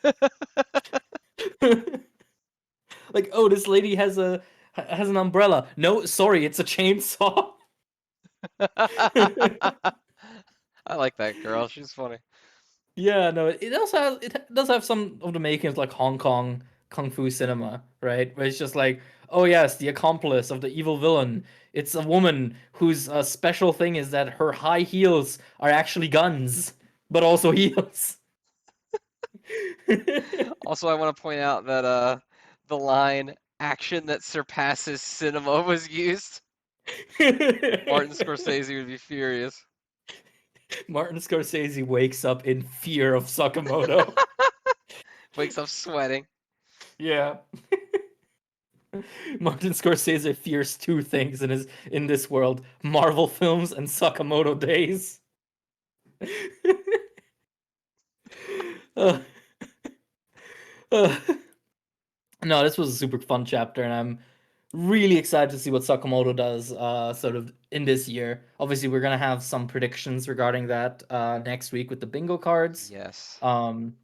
Like, oh, this lady has an umbrella. No, sorry, it's a chainsaw. I like that girl. She's funny. Yeah, no, it does have some of the makings like Hong Kong kung fu cinema, right? Where it's just like, oh yes, the accomplice of the evil villain. It's a woman whose special thing is that her high heels are actually guns, but also heels. Also, I want to point out that the line "action that surpasses cinema" was used. Martin Scorsese would be furious. Martin Scorsese wakes up in fear of Sakamoto. Wakes up sweating. Yeah. Martin Scorsese fears two things in this world: Marvel films and Sakamoto Days. Uh, uh, no, this was a super fun chapter, and I'm really excited to see what Sakamoto does sort of in this year. Obviously, we're gonna have some predictions regarding that next week with the bingo cards. Yes. Um,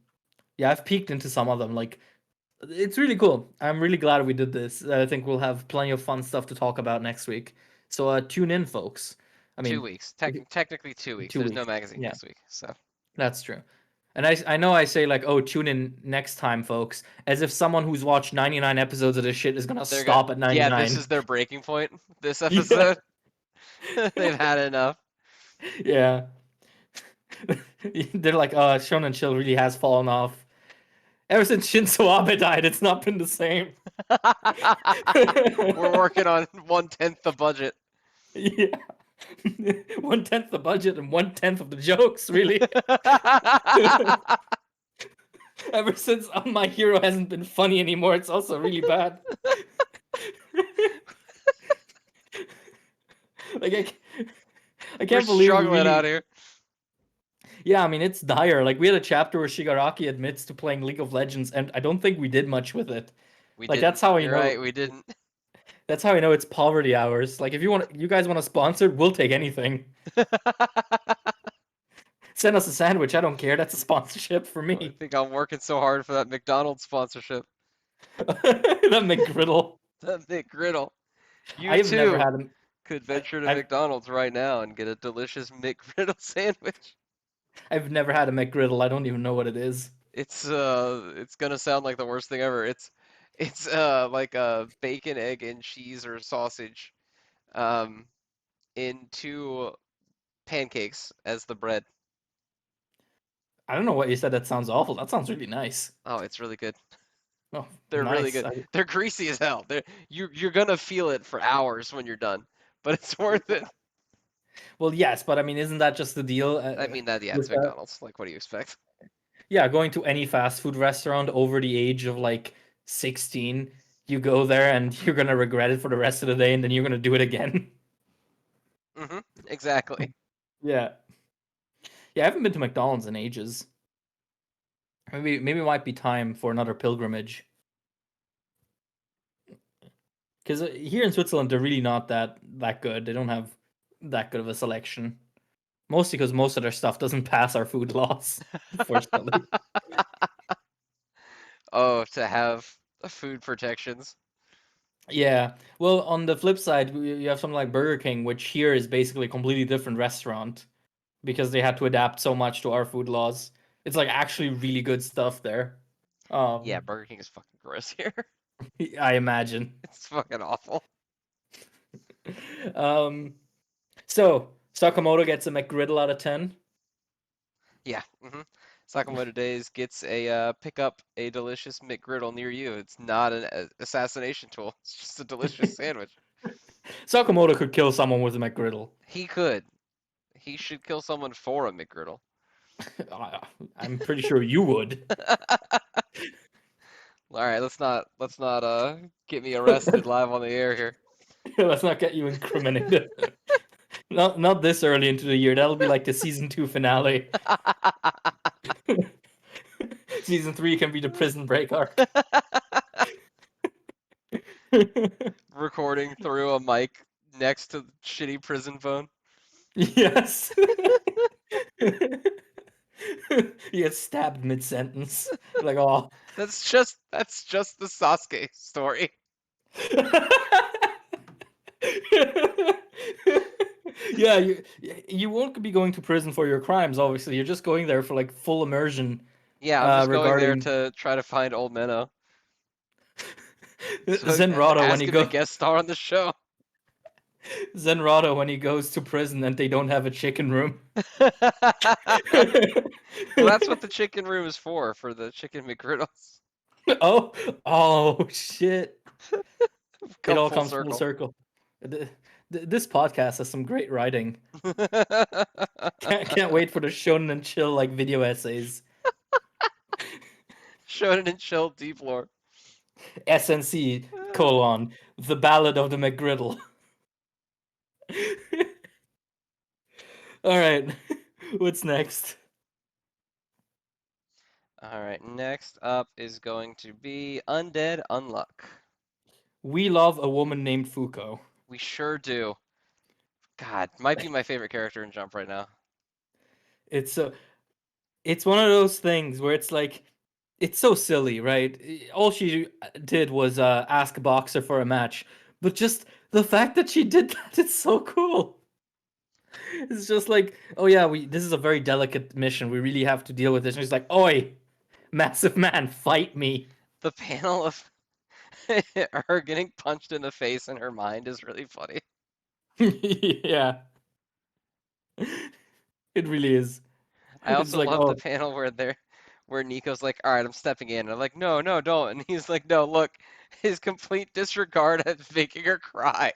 yeah, I've peeked into some of them. Like, it's really cool. I'm really glad we did this. I think we'll have plenty of fun stuff to talk about next week. So tune in, folks. I Two mean, weeks. if, Technically 2 weeks. 2 There's no weeks. magazine Yeah, this week, so that's true. And I know I say like, oh, tune in next time, folks, as if someone who's watched 99 episodes of this shit is gonna they're gonna. stop at Yeah, this 99. is their breaking point. This Yeah, episode. They've had enough. yeah. They're like, oh, Shonen Chill really has fallen off. Ever since Shinzo Abe died, it's not been the same. We're working on 1/10 the budget. Yeah. 1/10 the budget and 1/10 of the jokes, really. Ever since My Hero hasn't been funny anymore, it's also really bad. Like I We're can't believe we struggling out really. here. Yeah, I mean it's dire. Like we had a chapter where Shigaraki admits to playing League of Legends, and I don't think we did much with it. We Like didn't. that's how I You're know. right. We didn't. That's how I know it's poverty hours. Like if you guys want to sponsor, we'll take anything. Send us a sandwich. I don't care. That's a sponsorship for I me. think I'm working so hard for that McDonald's sponsorship. That McGriddle. That McGriddle. I You have never too had a. could venture to I've McDonald's right now and get a delicious McGriddle sandwich. I've never had a McGriddle. I don't even know what it is. It's gonna sound like the worst thing ever. It's like a bacon, egg, and cheese or sausage um into pancakes as the bread. I don't know what you said. That sounds awful. That sounds really nice. Oh, it's really good. Oh, They're really nice. good. They're greasy as hell. You're gonna feel it for hours when you're done, but it's worth it. Well, yes, but I mean, isn't that just the deal? I mean that, yeah, it's With McDonald's. Like, what do you expect? yeah, going to any fast food restaurant over the age of like 16, you go there and you're gonna regret it for the rest of the day, and then you're gonna do it again. Exactly. Yeah, yeah. I haven't been to McDonald's in ages. Maybe it might be time for another pilgrimage. Because here in Switzerland, they're really not that good. They don't have that good of a selection. Mostly because most of their stuff doesn't pass our food laws, unfortunately. Oh, to have food protections. Yeah. Well, on the flip side, you have something like Burger King, which here is basically a completely different restaurant because they had to adapt so much to our food laws. It's like actually really good stuff there. Yeah, Um, Burger King is fucking gross here. I imagine. It's fucking awful. Um, so Sakamoto gets a McGriddle out of 10. Yeah. Sakamoto Days gets a pick up a delicious McGriddle near you. It's not an assassination tool. It's just a delicious sandwich. Sakamoto could kill someone with a McGriddle. He could. He should kill someone for a McGriddle. I'm pretty sure you would. All right, let's not get me arrested live on the air here. Let's not get you incriminated. Not this early into the year. That'll be like the season 2 finale. Season 3 can be the prison break arc. Recording through a mic next to the shitty prison phone. Yes. You get stabbed mid sentence. Like, oh. That's just the Sasuke story. Yeah, you won't be going to prison for your crimes. Obviously, you're just going there for like full immersion Yeah, I'm just going there regarding to try to find old Menno and Zenrotto when ask he him to go guest star on the show. Zenrotto when he goes to prison and they don't have a chicken room. Well, that's what the chicken room is for the chicken McGriddles. Oh, oh shit! It Come all full comes full circle. circle. This podcast has some great writing. Can't wait for the Shonen and Chill like video essays. Shonen and chill deep lore. SNC colon the Ballad of the McGriddle. All right, what's next? All right, next up is going to be Undead Unluck. We love a woman named Fuko. We sure do. God, might be my favorite character in Jump right now. It's a it's one of those things where it's like it's so silly, right? All she did was ask a boxer for a match, but just the fact that she did that is so cool. It's just like, oh yeah, we this is a very delicate mission. We really have to deal with this. And she's like, oi, massive man, fight me. The panel of her getting punched in the face in her mind is really funny. Yeah, it really is. I It's also like, love the oh, panel where Nico's like, "All right, I'm stepping in." And I'm like, "No, no, don't." And he's like, "No, look, his complete disregard at making her cry."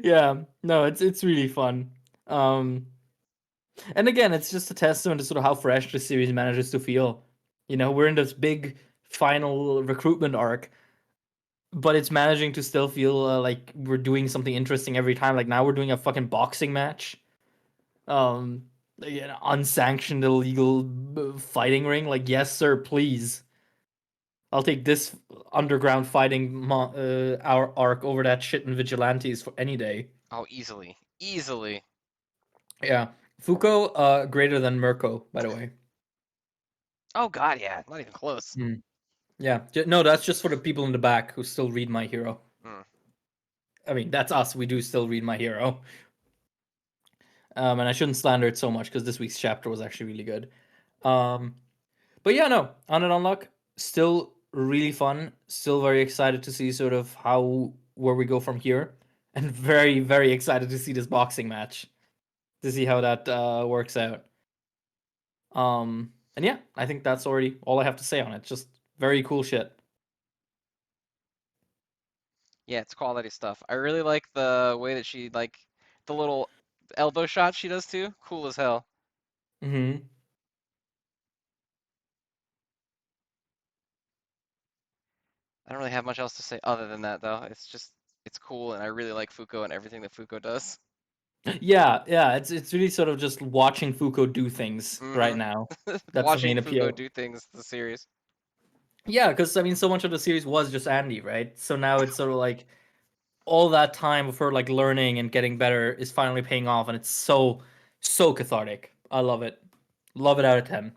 yeah, no, it's really fun. Um, and again, it's just a testament to sort of how fresh the series manages to feel. You know, we're in this big final recruitment arc, but it's managing to still feel like we're doing something interesting every time. Like now we're doing a fucking boxing match, like an unsanctioned illegal fighting ring. Like yes, sir, please. I'll take this underground fighting our arc over that shit in vigilantes for any day. Oh, easily, easily. Yeah, Fuko, greater than Mirko, by the way. Oh God, yeah, not even close. Mm. Yeah, no, that's just for the people in the back who still read My Hero. Mm. I mean, that's us. We do still read My Hero. And I shouldn't slander it so much because this week's chapter was actually really good. Um, but yeah, no, on and on luck, still really fun. Still very excited to see sort of how where we go from here, and very very excited to see this boxing match to see how that works out. And yeah, I think that's already all I have to say on it. Just very cool shit. Yeah, it's quality stuff. I really like the way that she like the little elbow shot she does too. Cool as hell. Hmm. I don't really have much else to say other than that though. It's cool and I really like Fuko and everything that Fuko does. Yeah, yeah, it's really sort of just watching Fuko do things right Hmm. now. That's the Watching main Fuko appeal. do things the series. Yeah, because I mean, so much of the series was just Andy, right? So now it's sort of like all that time of her like learning and getting better is finally paying off, and it's so cathartic. I love it. Love it out of 10.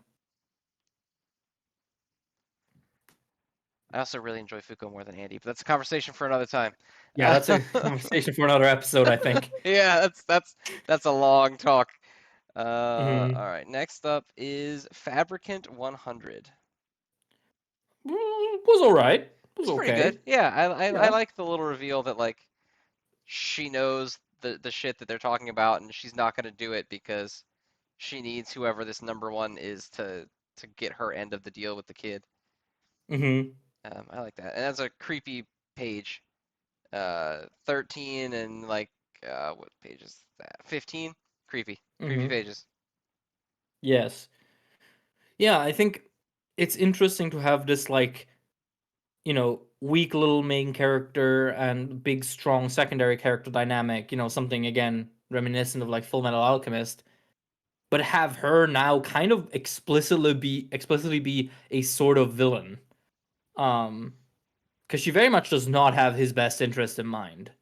I also really enjoy Fuko more than Andy, but that's a conversation for another time. Yeah, that's a conversation for another episode, I think. Yeah, that's a long talk. Hmm. All right. Next up is Fabricant 100. Was all right. Was It's pretty okay. good. Yeah, I Yeah. like the little reveal that like she knows the shit that they're talking about, and she's not gonna do it because she needs whoever this number one is to get her end of the deal with the kid. Hmm. I like that, and that's a creepy page. 13 and like what page is that? 15. Creepy Mm-hmm. pages. Yes. Yeah, I think it's interesting to have this like, weak little main character and big strong secondary character dynamic, something again reminiscent of like Full Metal Alchemist, but have her now kind of explicitly be a sort of villain. Um because she very much does not have his best interest in mind.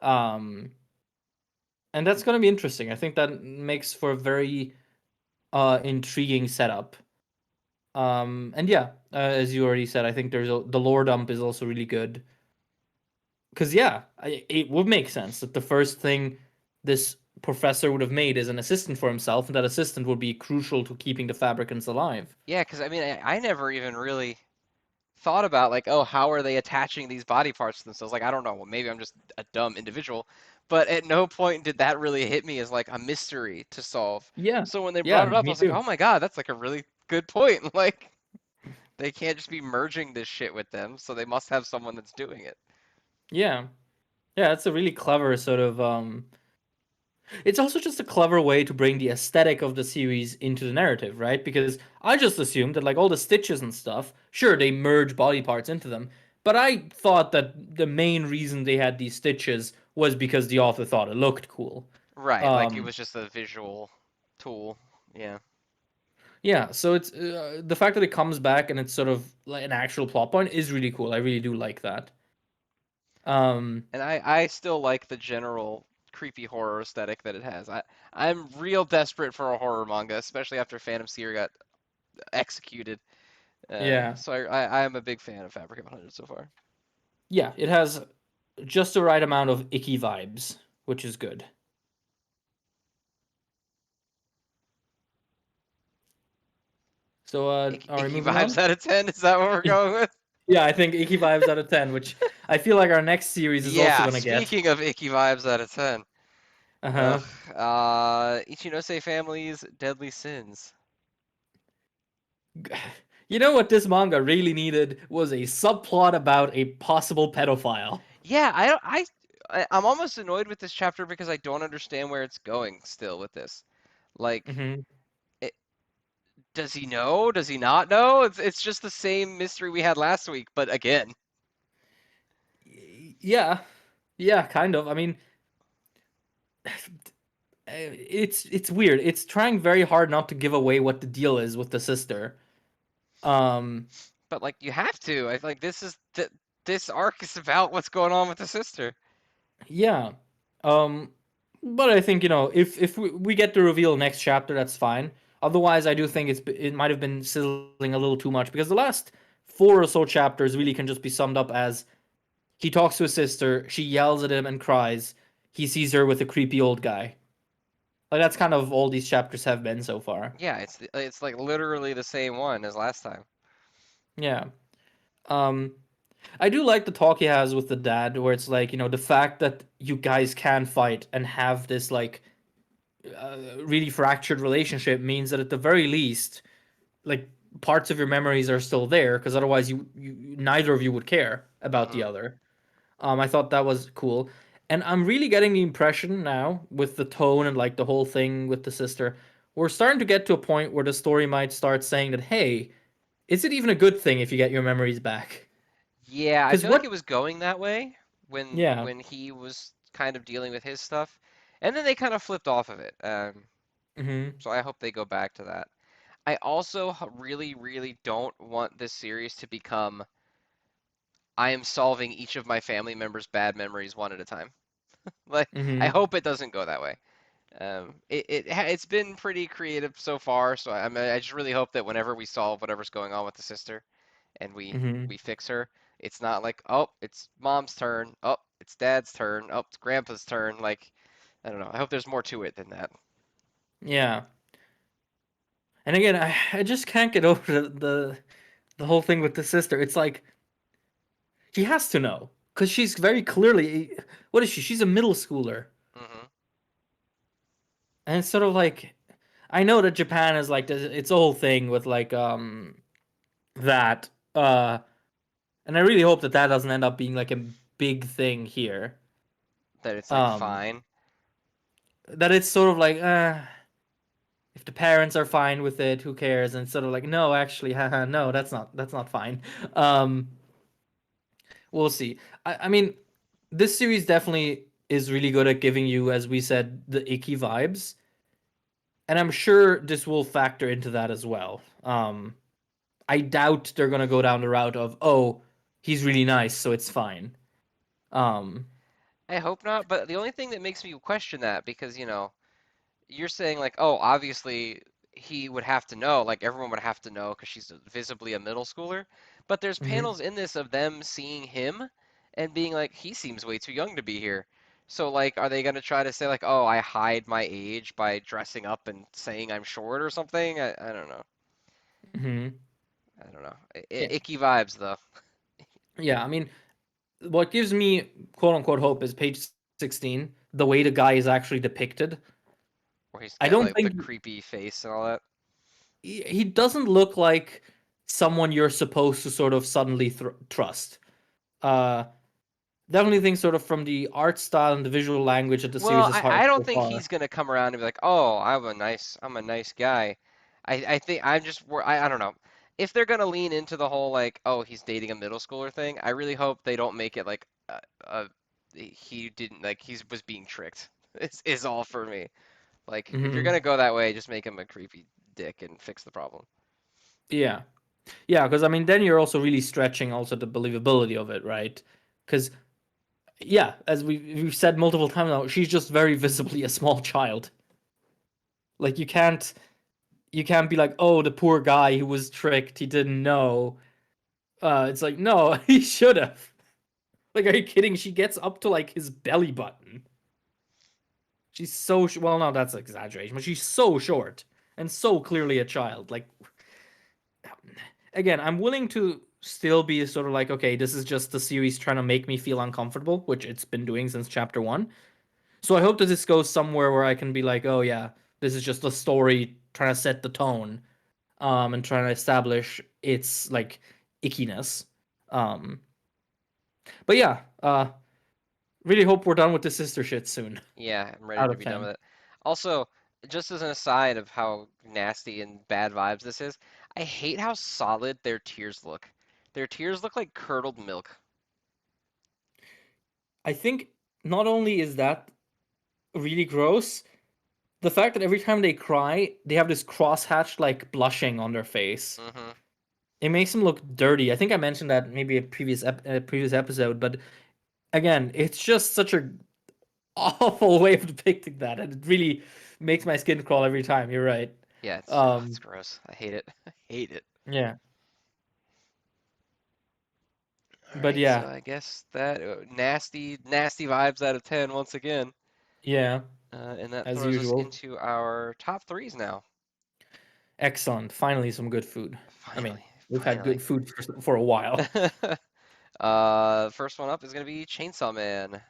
Um and that's going to be interesting. I think that makes for a very intriguing setup. And yeah, as you already said, I think the lore dump is also really good. Because yeah, it would make sense that the first thing this professor would have made is an assistant for himself, and that assistant would be crucial to keeping the Fabricants alive. Yeah, because I mean, I never even really thought about like, oh, how are they attaching these body parts to themselves? Like, I don't know. Well, maybe I'm just a dumb individual, but at no point did that really hit me as like a mystery to solve. Yeah, So when they yeah, brought it up, I me was like, too. oh my God, that's like a really good point. Like, they can't just be merging this shit with them, so they must have someone that's doing it. Yeah, yeah, it's a really clever sort of. It's also just a clever way to bring the aesthetic of the series into the narrative, right? Because I just assumed that like all the stitches and stuff, sure they merge body parts into them, but I thought that the main reason they had these stitches was because the author thought it looked cool. Right, like it Um, was just a visual tool. Yeah. yeah, so it's the fact that it comes back and it's sort of like an actual plot point is really cool. I really do like that. Um, And I still like the general creepy horror aesthetic that it has. I'm real desperate for a horror manga, especially after Phantom Seer got executed. yeah, So I am a big fan of Fabricant 100 so far. yeah, it has just the right amount of icky vibes, which is good. So, are we Icky moving vibes on? out of 10. Is that what we're going with? Yeah, I think icky vibes out of 10, which I feel like our next series is also Yeah. gonna get. Speaking of icky vibes out of 10. Uh Ugh. huh. Ichinose family's deadly sins. You know what this manga really needed was a subplot about a possible pedophile. Yeah, I'm almost annoyed with this chapter because I don't understand where it's going still with this. Like, Hmm. it, does he know? Does he not know? It's just the same mystery we had last week, but again. Yeah, yeah, kind of. I mean, it's weird. It's trying very hard not to give away what the deal is with the sister. Um, But like you have to. I like this arc is about what's going on with the sister. yeah. Um, but I think if we get the reveal next chapter, that's fine. Otherwise, I do think it might have been sizzling a little too much because the last four or so chapters really can just be summed up as he talks to his sister, she yells at him and cries. He sees her with a creepy old guy. Like that's kind of all these chapters have been so far. Yeah, it's like literally the same one as last time. Yeah. Um, I do like the talk he has with the dad, where it's like, the fact that you guys can fight and have this like really fractured relationship means that at the very least, like parts of your memories are still there, because otherwise you neither of you would care about the Hmm. other. I thought that was cool. And I'm really getting the impression now with the tone and like the whole thing with the sister, we're starting to get to a point where the story might start saying that, hey, is it even a good thing if you get your memories back? Yeah, I Because feel like what? it was going that way Yeah. when he was kind of dealing with his stuff, and then they kind of flipped off of it. Hmm. So I hope they go back to that. I also really, really don't want this series to become I am solving each of my family members' bad memories one at a time. Like I Hmm. hope it doesn't go that way. It's been pretty creative so far, so I just really hope that whenever we solve whatever's going on with the sister and Hmm. we fix her, it's not like, oh, it's mom's turn, oh, it's dad's turn, oh, it's grandpa's turn. Like, I don't know. I hope there's more to it than that. Yeah. And again, I just can't get over the whole thing with the sister. It's like she has to know because she's very clearly what is she? She's a middle schooler, Hmm. and it's sort of like I know that Japan is like its whole thing with like that and I really hope that that doesn't end up being like a big thing here. That it's like Um, fine. that it's sort of like, if the parents are fine with it, who cares? And it's sort of like, no, actually, haha, no, that's not fine. Um, we'll see. I mean, this series definitely is really good at giving you, as we said, the icky vibes, and I'm sure this will factor into that as well. I doubt they're gonna go down the route of, oh, he's really nice, so it's fine. Um, I hope not, but the only thing that makes me question that because, you're saying like, oh, obviously he would have to know, like everyone would have to know because she's visibly a middle schooler. But there's mhm, panels in this of them seeing him and being like, he seems way too young to be here. So like, are they gonna try to say like, oh, I hide my age by dressing up and saying I'm short or something? I don't know. mhm. I don't know. Yeah, Icky vibes though, yeah. I mean, what gives me quote unquote hope is page 16, the way the guy is actually depicted. where he's I got don't like the think creepy face and all that. he doesn't look like someone you're supposed to sort of suddenly trust. Uh, definitely think sort of from the art style and the visual language that the Well, series has I had don't so think far. he's gonna come around and be like, "Oh, I'm a nice guy." I think I'm just I don't know. If they're gonna lean into the whole like, "Oh, he's dating a middle schooler" thing, I really hope they don't make it like he didn't like he was being tricked. Is all for me. Like, if you're Hmm. gonna go that way, just make him a creepy dick and fix the problem. Yeah, yeah, because I mean, then you're also really stretching also the believability of it, right? Because yeah, as we've said multiple times now, she's just very visibly a small child. Like you can't be like, oh, the poor guy who was tricked, he didn't know. It's like, no, he should have. Like, are you kidding? She gets up to like his belly button. She's so well, no, that's an exaggeration, but she's so short and so clearly a child. Like, again, I'm willing to still be sort of like, okay, this is just the series trying to make me feel uncomfortable, which it's been doing since chapter one. So I hope that this goes somewhere where I can be like, oh yeah, this is just a story trying to set the tone, and trying to establish its like ickiness. Um, but yeah, really hope we're done with the sister shit soon. Yeah, I'm ready Out to of be done with 10. it. Also, just as an aside of how nasty and bad vibes this is, I hate how solid their tears look. Their tears look like curdled milk. I think not only is that really gross, the fact that every time they cry, they have this crosshatched like blushing on their face. Hmm. It makes them look dirty. I think I mentioned that maybe a previous episode, but again, it's just such a awful way of depicting that, and it really makes my skin crawl every time. You're right. Yeah, it's Um, gross. I hate it. I hate it. yeah, All but right, so yeah, I guess that nasty, nasty vibes out of 10 once again. yeah, And that as throws us usual. into our top threes now. Excellent. Finally, some good food. I mean, Finally, we've had good finally. food for a while. First one up is gonna be Chainsaw Man.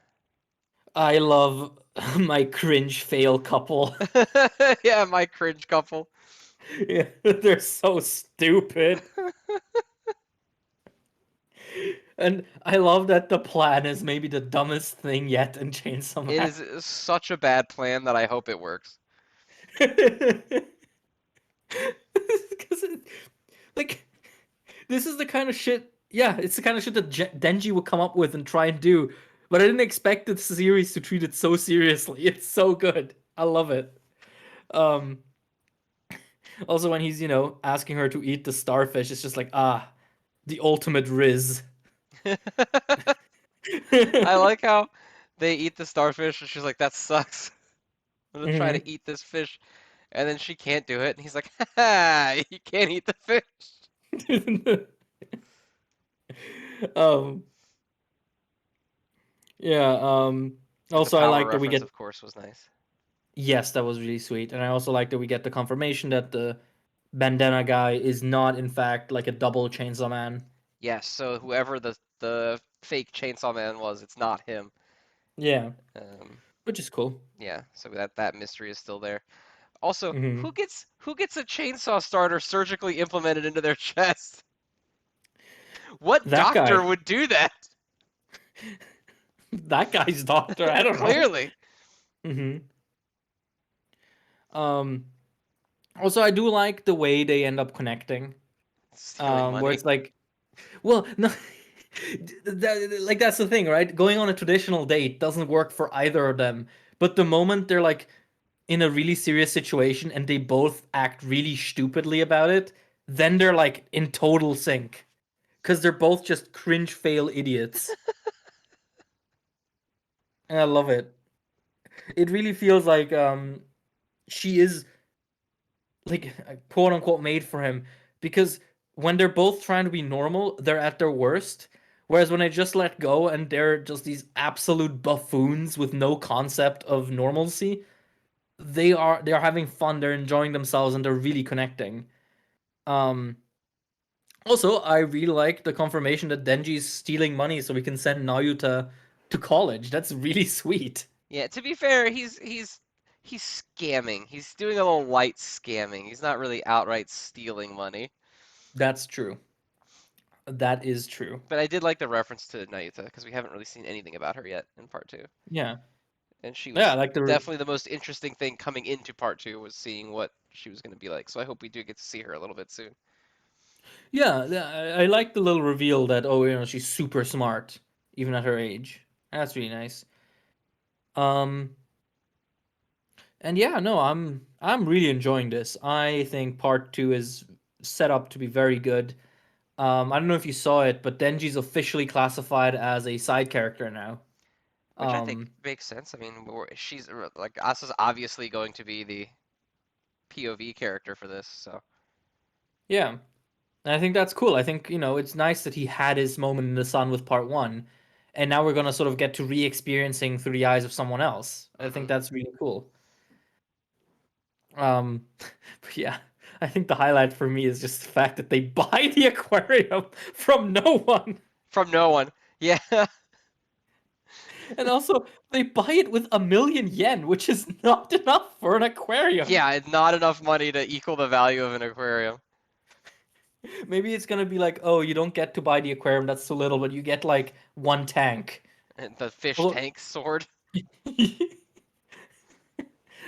I love my cringe fail couple. Yeah, my cringe couple. Yeah, they're so stupid. And I love that the plan is maybe the dumbest thing yet in Chainsaw It Man. is such a bad plan that I hope it works. Because like this is the kind of shit. Yeah, it's the kind of shit that Denji would come up with and try and do. But I didn't expect the series to treat it so seriously. It's so good. I love it. Um, Also, when he's asking her to eat the starfish, it's just like the ultimate Riz. I like how they eat the starfish and she's like, that sucks. I'm gonna try Hmm. to eat this fish. And then she can't do it. And he's like, ha, you can't eat the fish. um, yeah. And the Also, I power like that we reference, get. of course, was nice. Yes, that was really sweet, and I also like that we get the confirmation that the bandana guy is not, in fact, like a double Chainsaw Man. Yes, so whoever the fake Chainsaw Man was, it's not him. Yeah, Um, which is cool. yeah, so that mystery is still there. Also, Hmm. who gets a chainsaw starter surgically implemented into their chest? What That guy. doctor would do that? That guy's doctor. I don't know. Clearly. Hmm. Um. Also, I do like the way they end up connecting. Stealing Where money. it's like, well, no, like that's the thing, right? Going on a traditional date doesn't work for either of them. But the moment they're like in a really serious situation and they both act really stupidly about it, then they're like in total sync because they're both just cringe fail idiots, and I love it. It really feels like she is like quote unquote made for him because when they're both trying to be normal, they're at their worst. Whereas when they just let go and they're just these absolute buffoons with no concept of normalcy, they are having fun, they're enjoying themselves, and they're really connecting. Um, Also, I really like the confirmation that Denji's stealing money so we can send Nayuta to college. That's really sweet. Yeah, to be fair, he's scamming. He's doing a little light scamming. He's not really outright stealing money. That's true. That is true. But I did like the reference to Nayuta because we haven't really seen anything about her yet in part two. Yeah. And she Yeah, I was like the definitely the most interesting thing coming into part two was seeing what she was going to be like. So I hope we do get to see her a little bit soon. yeah, I like the little reveal that she's super smart even at her age. That's really nice. Um and yeah, no, I'm really enjoying this. I think part 2 is set up to be very good. I don't know if you saw it, but Denji's officially classified as a side character now. Which I think Um makes sense. I mean, she's like Asa's obviously going to be the POV character for this, so yeah. And I think that's cool. I think, it's nice that he had his moment in the sun with part 1, and now we're going to sort of get to re-experiencing through the eyes of someone else. I think hmm. that's really cool. But yeah, I think the highlight for me is just the fact that they buy the aquarium from no one. From no one. Yeah. And also, they buy it with 1,000,000 yen, which is not enough for an aquarium. Yeah, it's not enough money to equal the value of an aquarium. Maybe it's gonna be like, oh, you don't get to buy the aquarium, that's too little, but you get like one tank. And the fish Well, tank sword.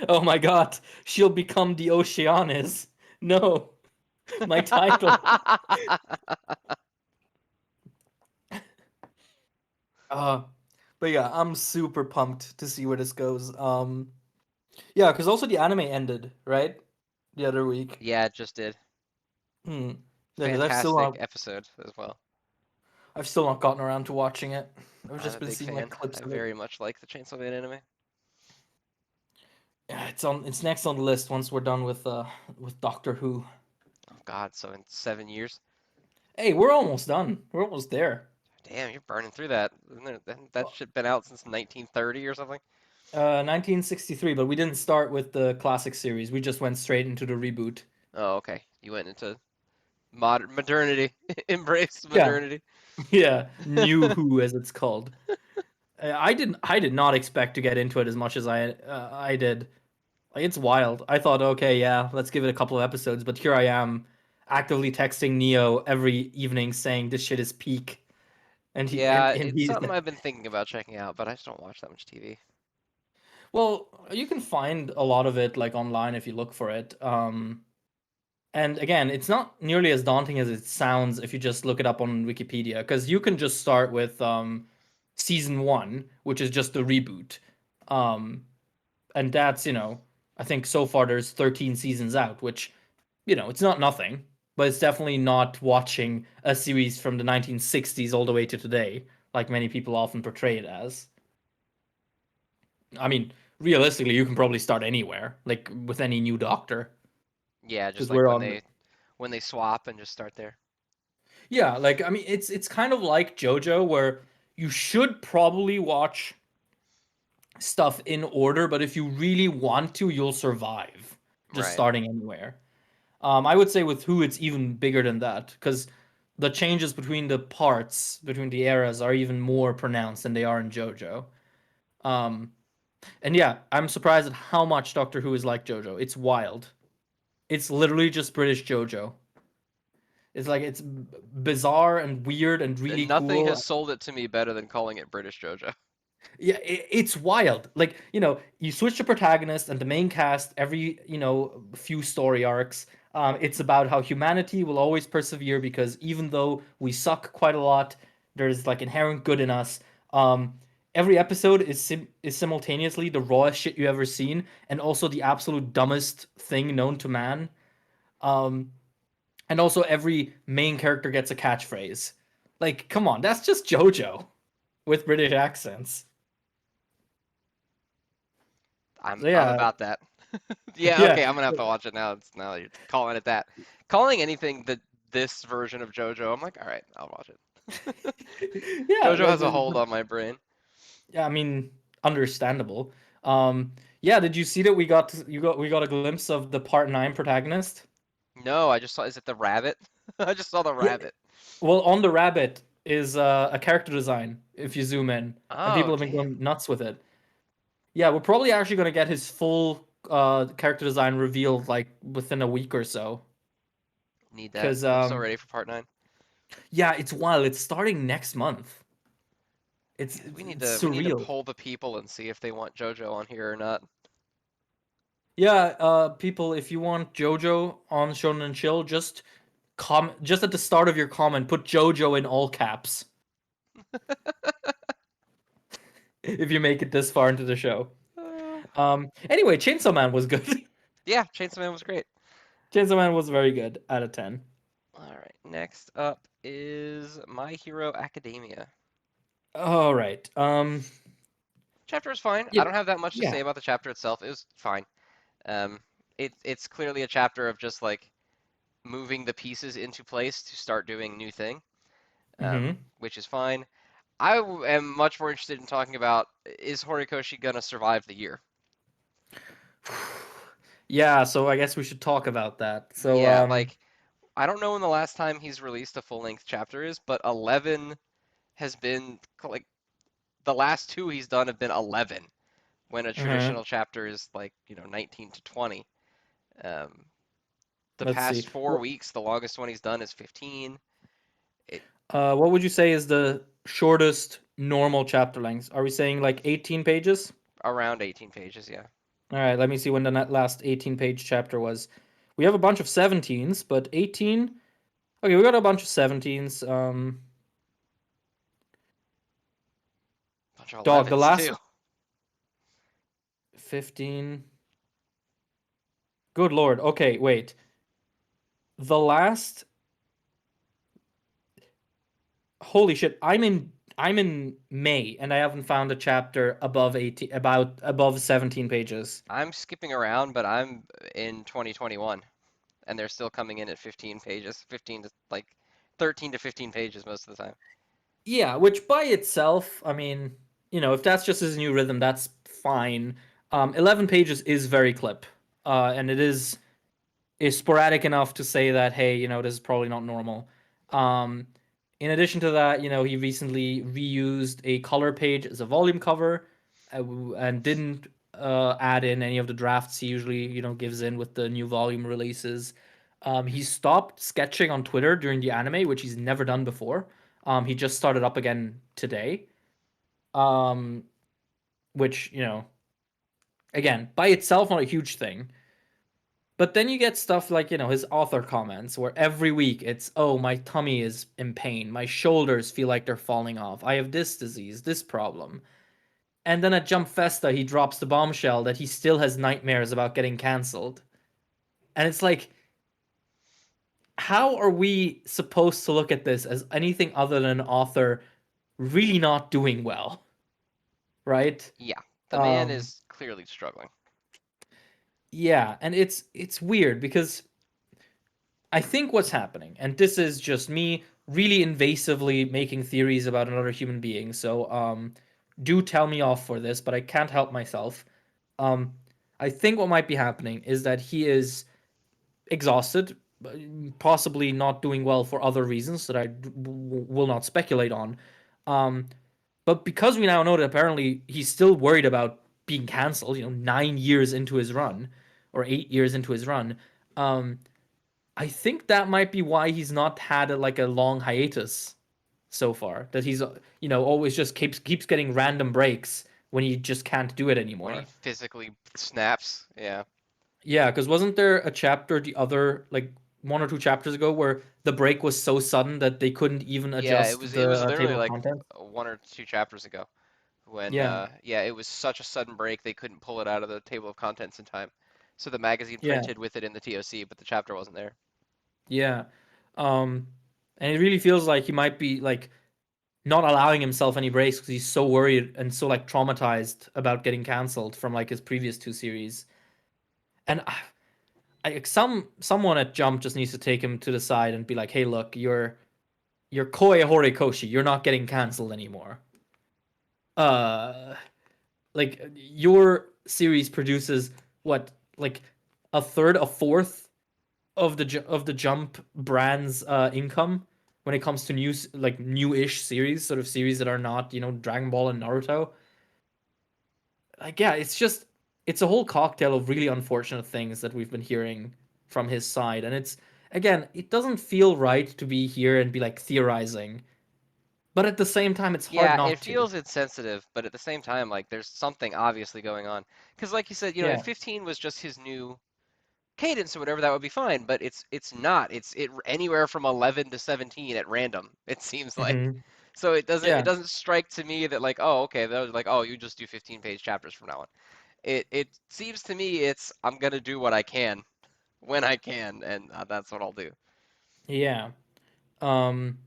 oh my god, she'll become the Oceaniz. No, my title. Uh, but yeah, I'm super pumped to see where this goes. Yeah, because also the anime ended, right? The other week. Yeah, it just did. Hmm. Yeah, because Fantastic episode as well. I've still not gotten around to watching it. I've I'm just a been big seeing like fan. clips I of it. very much like the Chainsaw Man anime. Yeah, it's next on the list once we're done with Doctor Who. Oh God, so in 7 years. Hey, we're almost done. We're almost there. Damn, you're burning through that. That shit been out since 1930 or something? 1963, but we didn't start with the classic series. We just went straight into the reboot. Oh, okay. You went into modernity. Embrace Yeah, modernity. yeah, New Who as it's called. I did not expect to get into it as much as I did. Like it's wild. I thought, okay, yeah, let's give it a couple of episodes, but here I am, actively texting Neo every evening saying this shit is peak, and he Yeah, and it's he's something I've been thinking about checking out, but I just don't watch that much TV. well, you can find a lot of it like online if you look for it. And again, it's not nearly as daunting as it sounds if you just look it up on Wikipedia, because you can just start with season 1, which is just the reboot. Um, and that's, I think so far there's 13 seasons out, which, it's not nothing, but it's definitely not watching a series from the 1960s all the way to today, like many people often portray it as. I mean, realistically, you can probably start anywhere, like with any new doctor, Yeah, just because like we're on. when they swap and just start there. Yeah, like I mean, it's kind of like JoJo, where you should probably watch stuff in order, but if you really want to, you'll survive just Right. starting anywhere. I would say with Who, it's even bigger than that because the changes between the parts, between the eras, are even more pronounced than they are in JoJo. Um, and yeah, I'm surprised at how much Doctor Who is like JoJo. It's wild. It's literally just British JoJo. It's like it's bizarre and weird and really And nothing cool. has sold it to me better than calling it British JoJo. Yeah, it's wild. Like, you switch the protagonist and the main cast every, few story arcs. It's about how humanity will always persevere because even though we suck quite a lot, there's like inherent good in us. Um, every episode is simultaneously the rawest shit you ever seen and also the absolute dumbest thing known to man. Um, and also every main character gets a catchphrase. Like, come on, that's just JoJo with British accents. So I'm yeah, about that. Yeah, yeah, okay, I'm gonna have to watch it now. It's now that you're calling it that. Calling anything this version of JoJo, I'm like, all right, I'll watch it. yeah. JoJo has a hold on my brain. Yeah, I mean, understandable. Um, yeah. Did you see that we got a glimpse of the part 9 protagonist? No, I just saw. Is it the rabbit? I just saw the Yeah. rabbit. Well, on the rabbit is a character design if you zoom in, and people Oh, have been damn. going nuts with it. Yeah, we're probably actually gonna get his full character design revealed like within a week or so. Need that. Cause I'm so ready for part 9. yeah, it's wild. It's starting next month. It's Yeah, it's, we need it's to we need to surreal. poll the people and see if they want JoJo on here or not. Yeah, people, if you want JoJo on Shonen Chill, just at the start of your comment, put JoJo in all caps. If you make it this far into the show. Uh, Anyway, Chainsaw Man was good. yeah, Chainsaw Man was great. Chainsaw Man was very good out of 10. All right, next up is My Hero Academia. All right. Chapter is fine. Yeah, I don't have that much to yeah. say about the chapter itself. It was fine. Um, it's clearly a chapter of just like moving the pieces into place to start doing new thing, Mm-hmm. which is fine. Am much more interested in talking about, is Horikoshi gonna survive the year? Yeah, so I guess we should talk about that. So, Yeah, like I don't know when the last time he's released a full-length chapter is, but 11 has been like the last two he's done have been 11 when a uh traditional chapter is like, 19 to 20. Um, the let's past see. 4 weeks, the longest one he's done is 15. It What would you say is the shortest normal chapter length? Are we saying like 18 pages? around 18 pages, yeah. All right, let me see when the last 18-page chapter was. We have a bunch of 17s, but 18. Okay, we got a bunch of 17s. Bunch of Dog, the 11s last too. 15. Good lord. Okay, wait. The last. Holy shit! I'm in May and I haven't found a chapter above 18 about above 17 pages. I'm skipping around, but I'm in 2021, and they're still coming in at 15 pages, 15 to like 13 to 15 pages most of the time. Yeah, which by itself, I mean, if that's just his new rhythm, that's fine. 11 pages is very clip, and it is sporadic enough to say that hey, this is probably not normal. Um, in addition to that, he recently reused a color page as a volume cover, and didn't add in any of the drafts he usually gives in with the new volume releases. He stopped sketching on Twitter during the anime, which he's never done before. He just started up again today. Um, which again by itself not a huge thing. But then you get stuff like, his author comments where every week it's, oh, my tummy is in pain. My shoulders feel like they're falling off. I have this disease, this problem. And then at Jump Festa, he drops the bombshell that he still has nightmares about getting cancelled. And it's like, how are we supposed to look at this as anything other than an author really not doing well? Right? Yeah, the man Um, is clearly struggling. yeah, and it's weird because I think what's happening, and this is just me really invasively making theories about another human being. So do tell me off for this, but I can't help myself. Um I think what might be happening is that he is exhausted, possibly not doing well for other reasons that I will not speculate on. Um but because we now know that apparently he's still worried about being canceled, 9 years into his run or 8 years into his run, um I think that might be why he's not had like a long hiatus so far. That he's always just keeps getting random breaks when he just can't do it When he anymore. physically snaps. Yeah. Yeah, because wasn't there a chapter the other like one or two chapters ago where the break was so sudden that they couldn't even Yeah, adjust it was the literally table of like contents? 1 or 2 chapters ago when Yeah, yeah, it was such a sudden break they couldn't pull it out of the table of contents in time. So the magazine yeah, printed with it in the TOC, but the chapter wasn't there. yeah. Um, and it really feels like he might be like not allowing himself any breaks because he's so worried and so like traumatized about getting canceled from like his previous two series. And someone at Jump just needs to take him to the side and be like, "Hey, look, you're Koi Horikoshi. You're not getting canceled anymore. Uh, like your series produces what like a third, a fourth of the Jump brand's income when it comes to like new-ish series, sort of series that are not Dragon Ball and Naruto. Like yeah, it's a whole cocktail of really unfortunate things that we've been hearing from his side, and it's again, it doesn't feel right to be here and be like theorizing, but at the same time, it's hard Yeah, it not to. feels insensitive, but at the same time, like there's something obviously going on. Because like you said, if Yeah. 15 was just his new cadence or whatever, that would be fine. But it's not. It's anywhere from 11 to 17 at random. It seems like. Hmm. So it Yeah. doesn't strike to me that like, oh, okay, that was like, oh, you just do 15-page chapters from now on. It seems to me it's I'm gonna do what I can when I can, and that's what I'll do. Yeah. Um.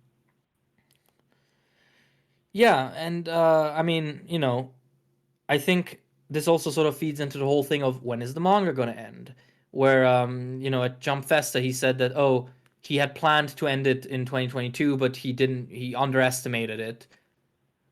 Yeah, and I mean, I think this also sort of feeds into the whole thing of when is the manga going to end? Where at Jump Festa he said that he had planned to end it in 2022, but he didn't. He underestimated it,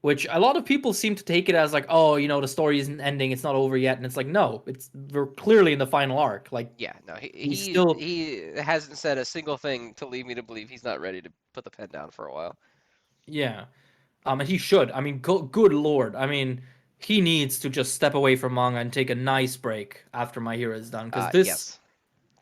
which a lot of people seem to take it as like, oh, the story isn't ending, it's not over yet, and it's like, no, we're clearly in the final arc. Like Yeah, no, he he's he still, he hasn't said a single thing to lead me to believe he's not ready to put the pen down for a while. yeah, and he should. I mean, good lord, I mean. He needs to just step away from manga and take a nice break after My Hero is done, because this. Yes,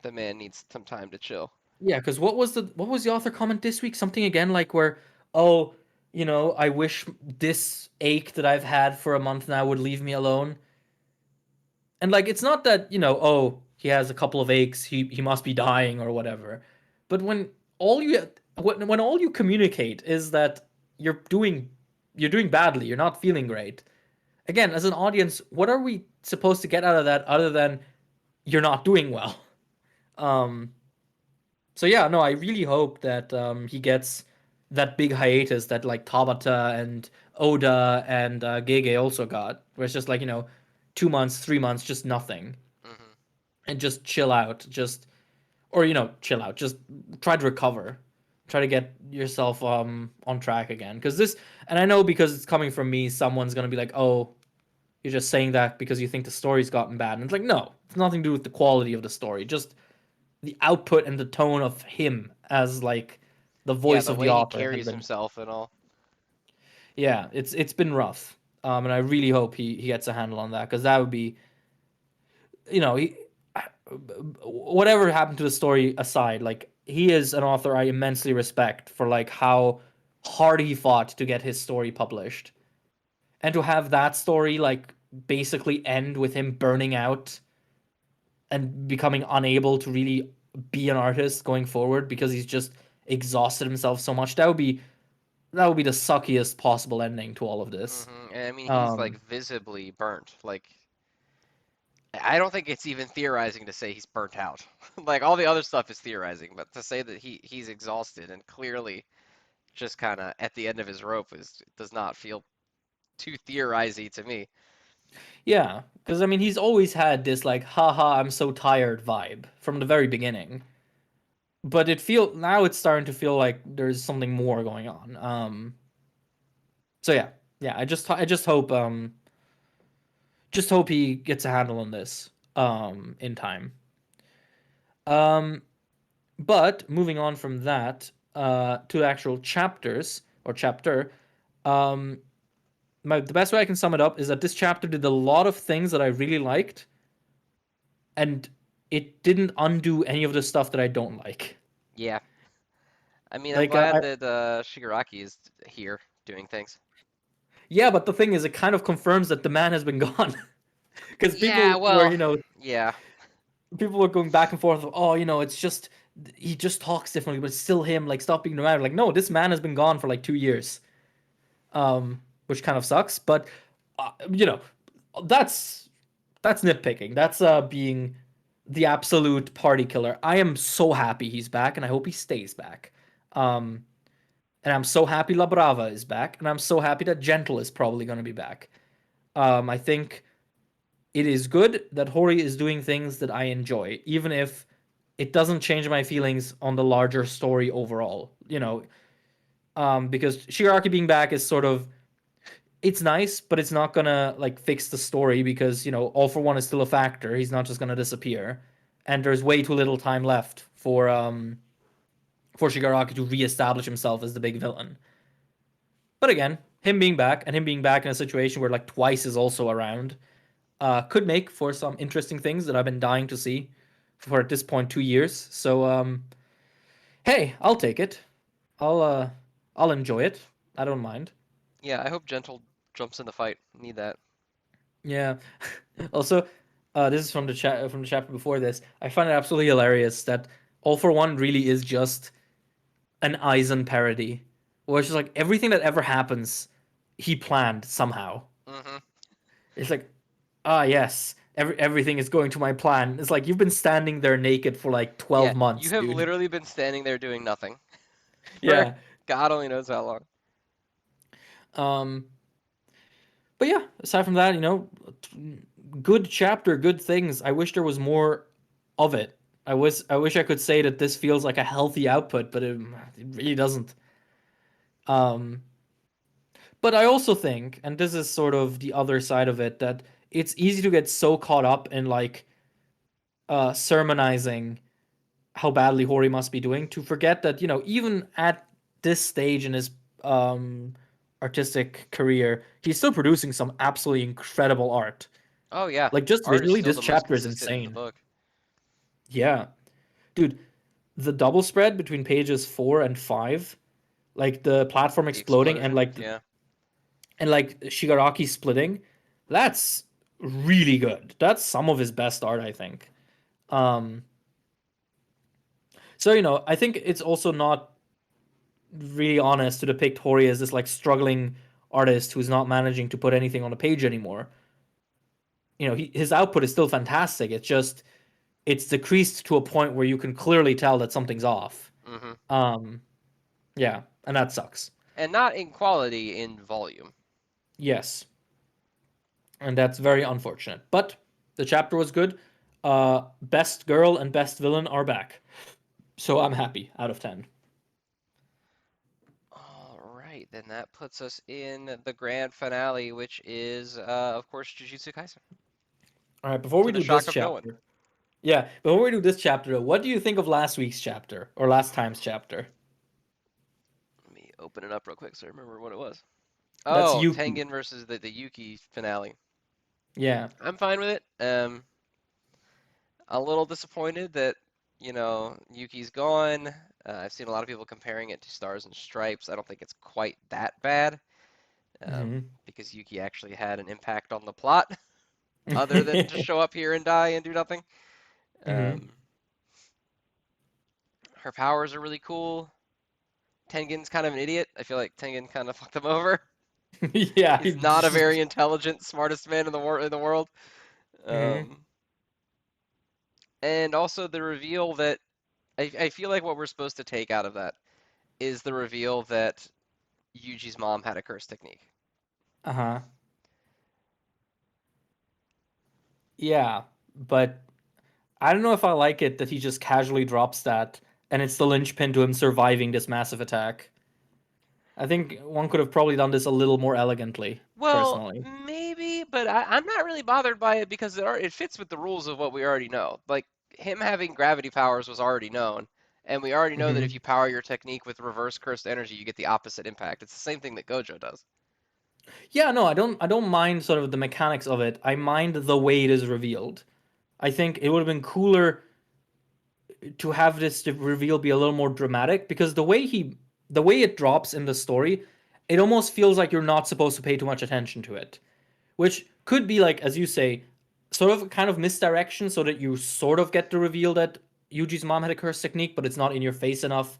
the man needs some time to chill. Yeah, because what was the author comment this week? Something again like where, oh, I wish this ache that I've had for a month now would leave me alone. And like it's not that, oh, he has a couple of aches, he must be dying or whatever. But when all you communicate is that you're doing you're doing badly, you're not feeling great. Again, as an audience, what are we supposed to get out of that other than you're not doing well? Um So yeah, no, I really hope that he gets that big hiatus that like Tabata and Oda and Gege also got, where it's just like 2 months, 3 months, just nothing, Hmm. and just chill out, just or chill out, just try to recover, try to get yourself on track again. Because this, and I know because it's coming from me, someone's gonna be like, oh, you're just saying that because you think the story's gotten bad, and it's like no, it's nothing to do with the quality of the story, just the output and the tone of him as like the Yeah, voice the of the way he author has carries been, himself and all. yeah, it's been rough. And I really hope he gets a handle on that because that would be he, whatever happened to the story aside, like he is an author I immensely respect for like how hard he fought to get his story published, and to have that story like basically end with him burning out and becoming unable to really be an artist going forward because he's just exhausted himself so much. That would be the suckiest possible ending to all of this. And I mean, he's like Um, visibly burnt. Like, I don't think it's even theorizing to say he's burnt out. Like all the other stuff is theorizing, but to say that he's exhausted and clearly just kind of at the end of his rope does not feel too theorizing to me. yeah, because I mean, he's always had this like, haha, I'm so tired vibe from the very beginning. But now it's starting to feel like there's something more going on. So yeah, yeah, I just hope he gets a handle on this in time. Um, But moving on from that to actual chapters or chapter, um, the best way I can sum it up is that this chapter did a lot of things that I really liked, and it didn't undo any of the stuff that I don't like. Yeah, I mean, I'm Like, glad that Shigaraki is here doing things. yeah, but the thing is, it kind of confirms that the man has been gone. Because Yeah, people were, well, yeah, people were going back and forth of, oh, it's just he just talks differently, but it's still him. Like, stop being dramatic. Like, no, this man has been gone for like 2 years, which kind of sucks. But uh, you know, that's nitpicking. That's being the absolute party killer. I am so happy he's back, and I hope he stays back. Um, and I'm so happy La Brava is back, and I'm so happy that Gentle is probably going to be back. I think it is good that Hori is doing things that I enjoy, even if it doesn't change my feelings on the larger story overall. Because Shigaraki being back is sort of it's nice, but it's not gonna like fix the story because All for One is still a factor. He's not just gonna disappear, and there's way too little time left for Shigaraki to reestablish himself as the big villain. But again, him being back and him being back in a situation where like Twice is also around could make for some interesting things that I've been dying to see for at this point 2 years. So hey, I'll take it. I'll uh I'll enjoy it. I don't mind. yeah. I hope Gentle jumps in the fight. Need that. Yeah. Also, this is from the chat from the chapter before this. I find it absolutely hilarious that All for One really is just an Aizen parody, where it's just like everything that ever happens, he planned somehow. Hmm. It's like, yes, everything is going to my plan. It's like you've been standing there naked for like Yeah, 12 you months, have dude. literally been standing there doing nothing for Yeah. God only knows how long. Um, but yeah, aside from that, good chapter, good things. I wish there was more of it. I wish I could say that this feels like a healthy output, but it really doesn't. Um, but I also think, and this is sort of the other side of it, that it's easy to get so caught up in like sermonizing how badly Hori must be doing to forget that, even at this stage in his um, artistic career, he's still producing some absolutely incredible art. Oh yeah, Like, just art is visually, still this the most chapter is consistent in the insane. book. Yeah. Dude, the double spread between pages 4 and 5, like the platform The exploding and explosions, like yeah. Shigaraki splitting, that's really good. That's some of his best art, I think. Um, so I think it's also not really honest to depict Hori as this like struggling artist who's not managing to put anything on the page anymore. His output is still fantastic. It's decreased to a point where you can clearly tell that something's off. Hmm. Um, yeah, and that sucks. And not in quality, in volume. Yes, and that's very unfortunate. But the chapter was good. Best girl and best villain are back, so I'm happy. Out of 10. All right, then that puts us in the grand finale, which is, of course, Jujutsu Kaisen. All right, before To we the do this shock of no one. chapter, yeah, before we do this chapter, though, what do you think of last week's chapter or last time's chapter? Let me open it up real quick so I remember what it was. That's Oh, Yuki. Tengen versus the Yuki finale. Yeah. I'm fine with it. A little disappointed that, Yuki's gone. I've seen a lot of people comparing it to Stars and Stripes. I don't think it's quite that bad, Hmm. because Yuki actually had an impact on the plot, other than to show up here and die and do nothing. Hmm. Um, her powers are really cool. Tengen's kind of an idiot. I feel like Tengen kind of fucked him over. Yeah. He's not a very intelligent, smartest man in the world. Hmm. Um, and also the reveal that I feel like what we're supposed to take out of that is the reveal that Yuji's mom had a curse technique. Uh-huh. Yeah, but I don't know if I like it that he just casually drops that and it's the linchpin to him surviving this massive attack. I think one could have probably done this a little more elegantly, Well, personally. maybe, but I'm not really bothered by it because it fits with the rules of what we already know. Like, him having gravity powers was already known, and we already know that if Hmm. you power your technique with reverse cursed energy, you get the opposite impact. It's the same thing that Gojo does. Yeah, no, I don't mind sort of the mechanics of it. I mind the way it is revealed. I think it would have been cooler to have this reveal be a little more dramatic, because the way it drops in the story, it almost feels like you're not supposed to pay too much attention to it, which could be like, as you say, sort of kind of misdirection, so that you sort of get the reveal that Yuji's mom had a curse technique, but it's not in your face enough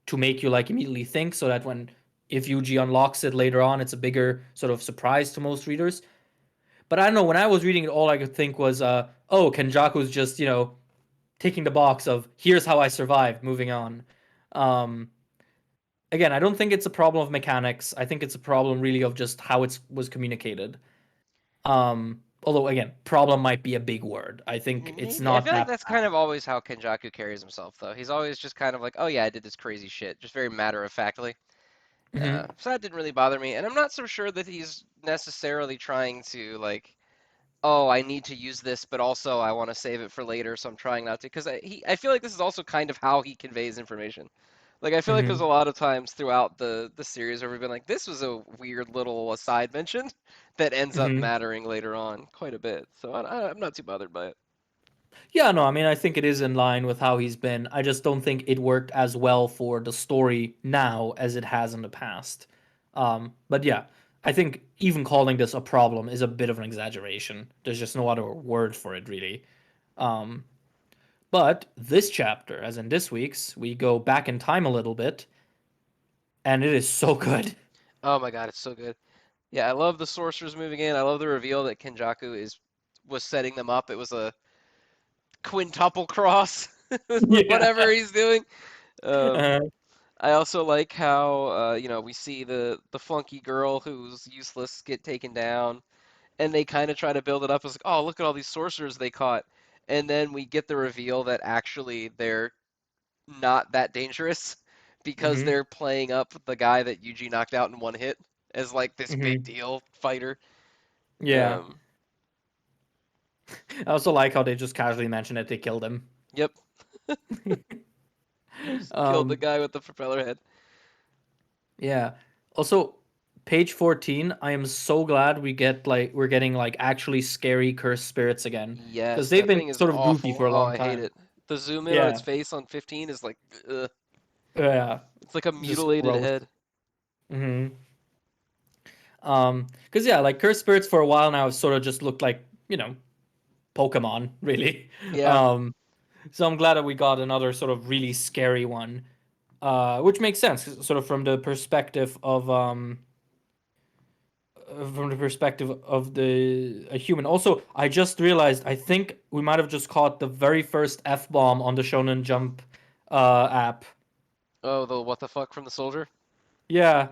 to make you like immediately think, so that when if Yuji unlocks it later on, it's a bigger sort of surprise to most readers. But I don't know, when I was reading it, all I could think was, oh, Kenjaku's just, ticking the box of here's how I survived, moving on. Um, Again, I don't think it's a problem of mechanics. I think it's a problem really of just how it was communicated. Although again, problem might be a big word. I think it's Maybe I not feel like that that's bad. kind of always how Kenjaku carries himself, though. He's always just kind of like, oh yeah, I did this crazy shit, just very matter of factly. Hmm. So that didn't really bother me, and I'm not so sure that he's necessarily trying to like, oh, I need to use this, but also I want to save it for later, so I'm trying not to. Because I feel like this is also kind of how he conveys information. Like I feel like there's Hmm. a lot of times throughout the series where we've been like, this was a weird little aside mention that ends up Hmm. mattering later on quite a bit. So I'm not too bothered by it. Yeah, no, I mean, I think it is in line with how he's been. I just don't think it worked as well for the story now as it has in the past. But yeah, I think even calling this a problem is a bit of an exaggeration. There's just no other word for it, really. Um, but this chapter, as in this week's, we go back in time a little bit, and it is so good. Oh my God, it's so good. Yeah, I love the sorcerers moving in. I love the reveal that Kenjaku is was setting them up. It was a quintuple cross with Yeah. whatever he's doing. Um, Uh, I also like how we see the flunky girl who's useless get taken down, and they kind of try to build it up as like, oh, look at all these sorcerers they caught, and then we get the reveal that actually they're not that dangerous because hmm. they're playing up the guy that Yuji knocked out in one hit as like this big Hmm. deal fighter. Yeah. Um, I also like how they just casually mention that they killed him. yep, just killed the um, guy with the propeller head. Yeah. Also, page 14, I am so glad we're getting like actually scary cursed spirits again. Because Yes, they've that been thing is sort of goofy awful. for a Oh, long I hate time. it. The zoom in on its Yeah. face on 15 is like, ugh. Yeah. It's like a Just mutilated gross. head. Hmm. Because yeah, like cursed spirits for a while now have sort of just looked like, Pokemon, really. Yeah. Um, so I'm glad that we got another sort of really scary one. Which makes sense, sort of from the perspective of the a human. Also, I just realized I think we might have just caught the very first F bomb on the Shonen Jump app. Oh, the what the fuck from the soldier? Yeah,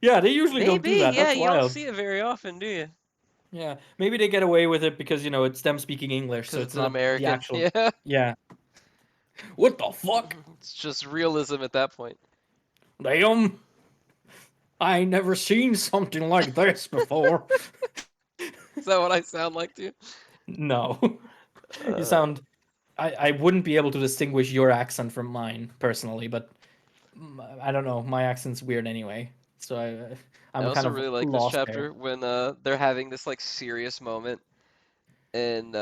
yeah, they usually don't do Maybe. that. Yeah, That's you don't wild. see it very often, do you? Yeah, maybe they get away with it because it's them speaking English, so Because it's it's an not the American. actual. Yeah. Yeah. What the fuck? It's just realism at that point. Damn! I ain't never seen something like this before. Is that what I sound like to you? No, you Uh, sound. I wouldn't be able to distinguish your accent from mine personally, but I don't know. My accent's weird anyway, so I I'm kind also of really like this lost there. chapter when they're having this like serious moment and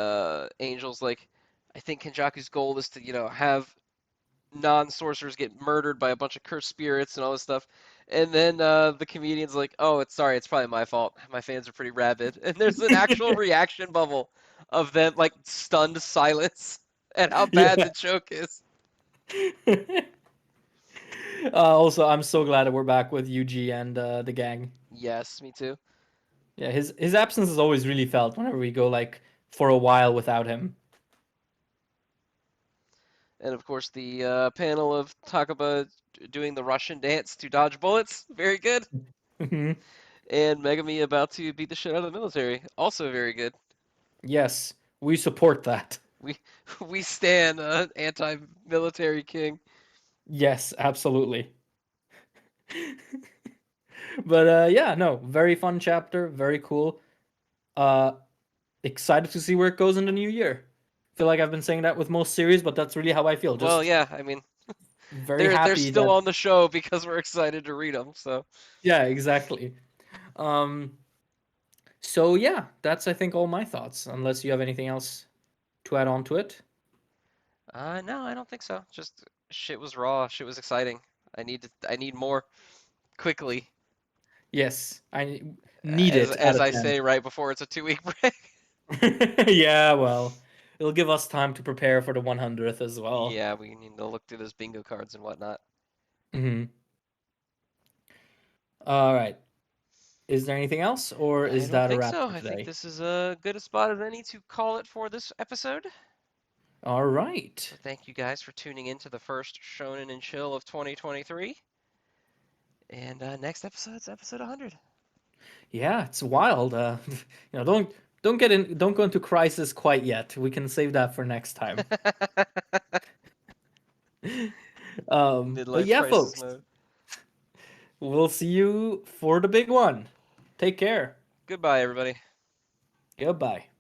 Angel's like, I think Kenjaku's goal is to, have non-sorcerers get murdered by a bunch of cursed spirits and all this stuff. And then the comedian's like, "Oh, it's probably my fault. My fans are pretty rabid." And there's an actual reaction bubble of them like stunned silence at how bad Yeah. the joke is. Also, I'm so glad that we're back with Yuji and the gang. Yes, me too. Yeah, his absence is always really felt whenever we go like for a while without him. And of course, the panel of Takaba doing the Russian dance to dodge bullets, very good. Mhm. And Megami about to beat the shit out of the military, also very good. Yes, we support that. We we stand anti-military king. Yes, absolutely. But yeah, no, very fun chapter, very cool. Uh, Excited to see where it goes in the new year. Feel like I've been saying that with most series, but that's really how I feel. Well, Just yeah, I mean, very they're happy still that on the show because we're excited to read them. So, yeah, exactly. Um, so yeah, that's I think all my thoughts. Unless you have anything else to add on to it. No, I don't think so. Just shit was raw. Shit was exciting. I need more quickly, Yes, I need it out as of I 10. say right before it's a 2 week break. Yeah, well, it'll give us time to prepare for the 100th as well. Yeah, we need to look through those bingo cards and whatnot. Hmm. All right. Is there anything else, or I is don't that a think wrap so. for I think today? this is a good a spot as any to call it for this episode. All right. So thank you guys for tuning in to the first Shonen and Chill of 2023. And next episode's episode 100. Yeah, it's wild. Don't get in, don't go into crisis quite yet. We can save that for next time. But Midlife yeah, crisis folks, mode. we'll see you for the big one. Take care. Goodbye, everybody. Goodbye.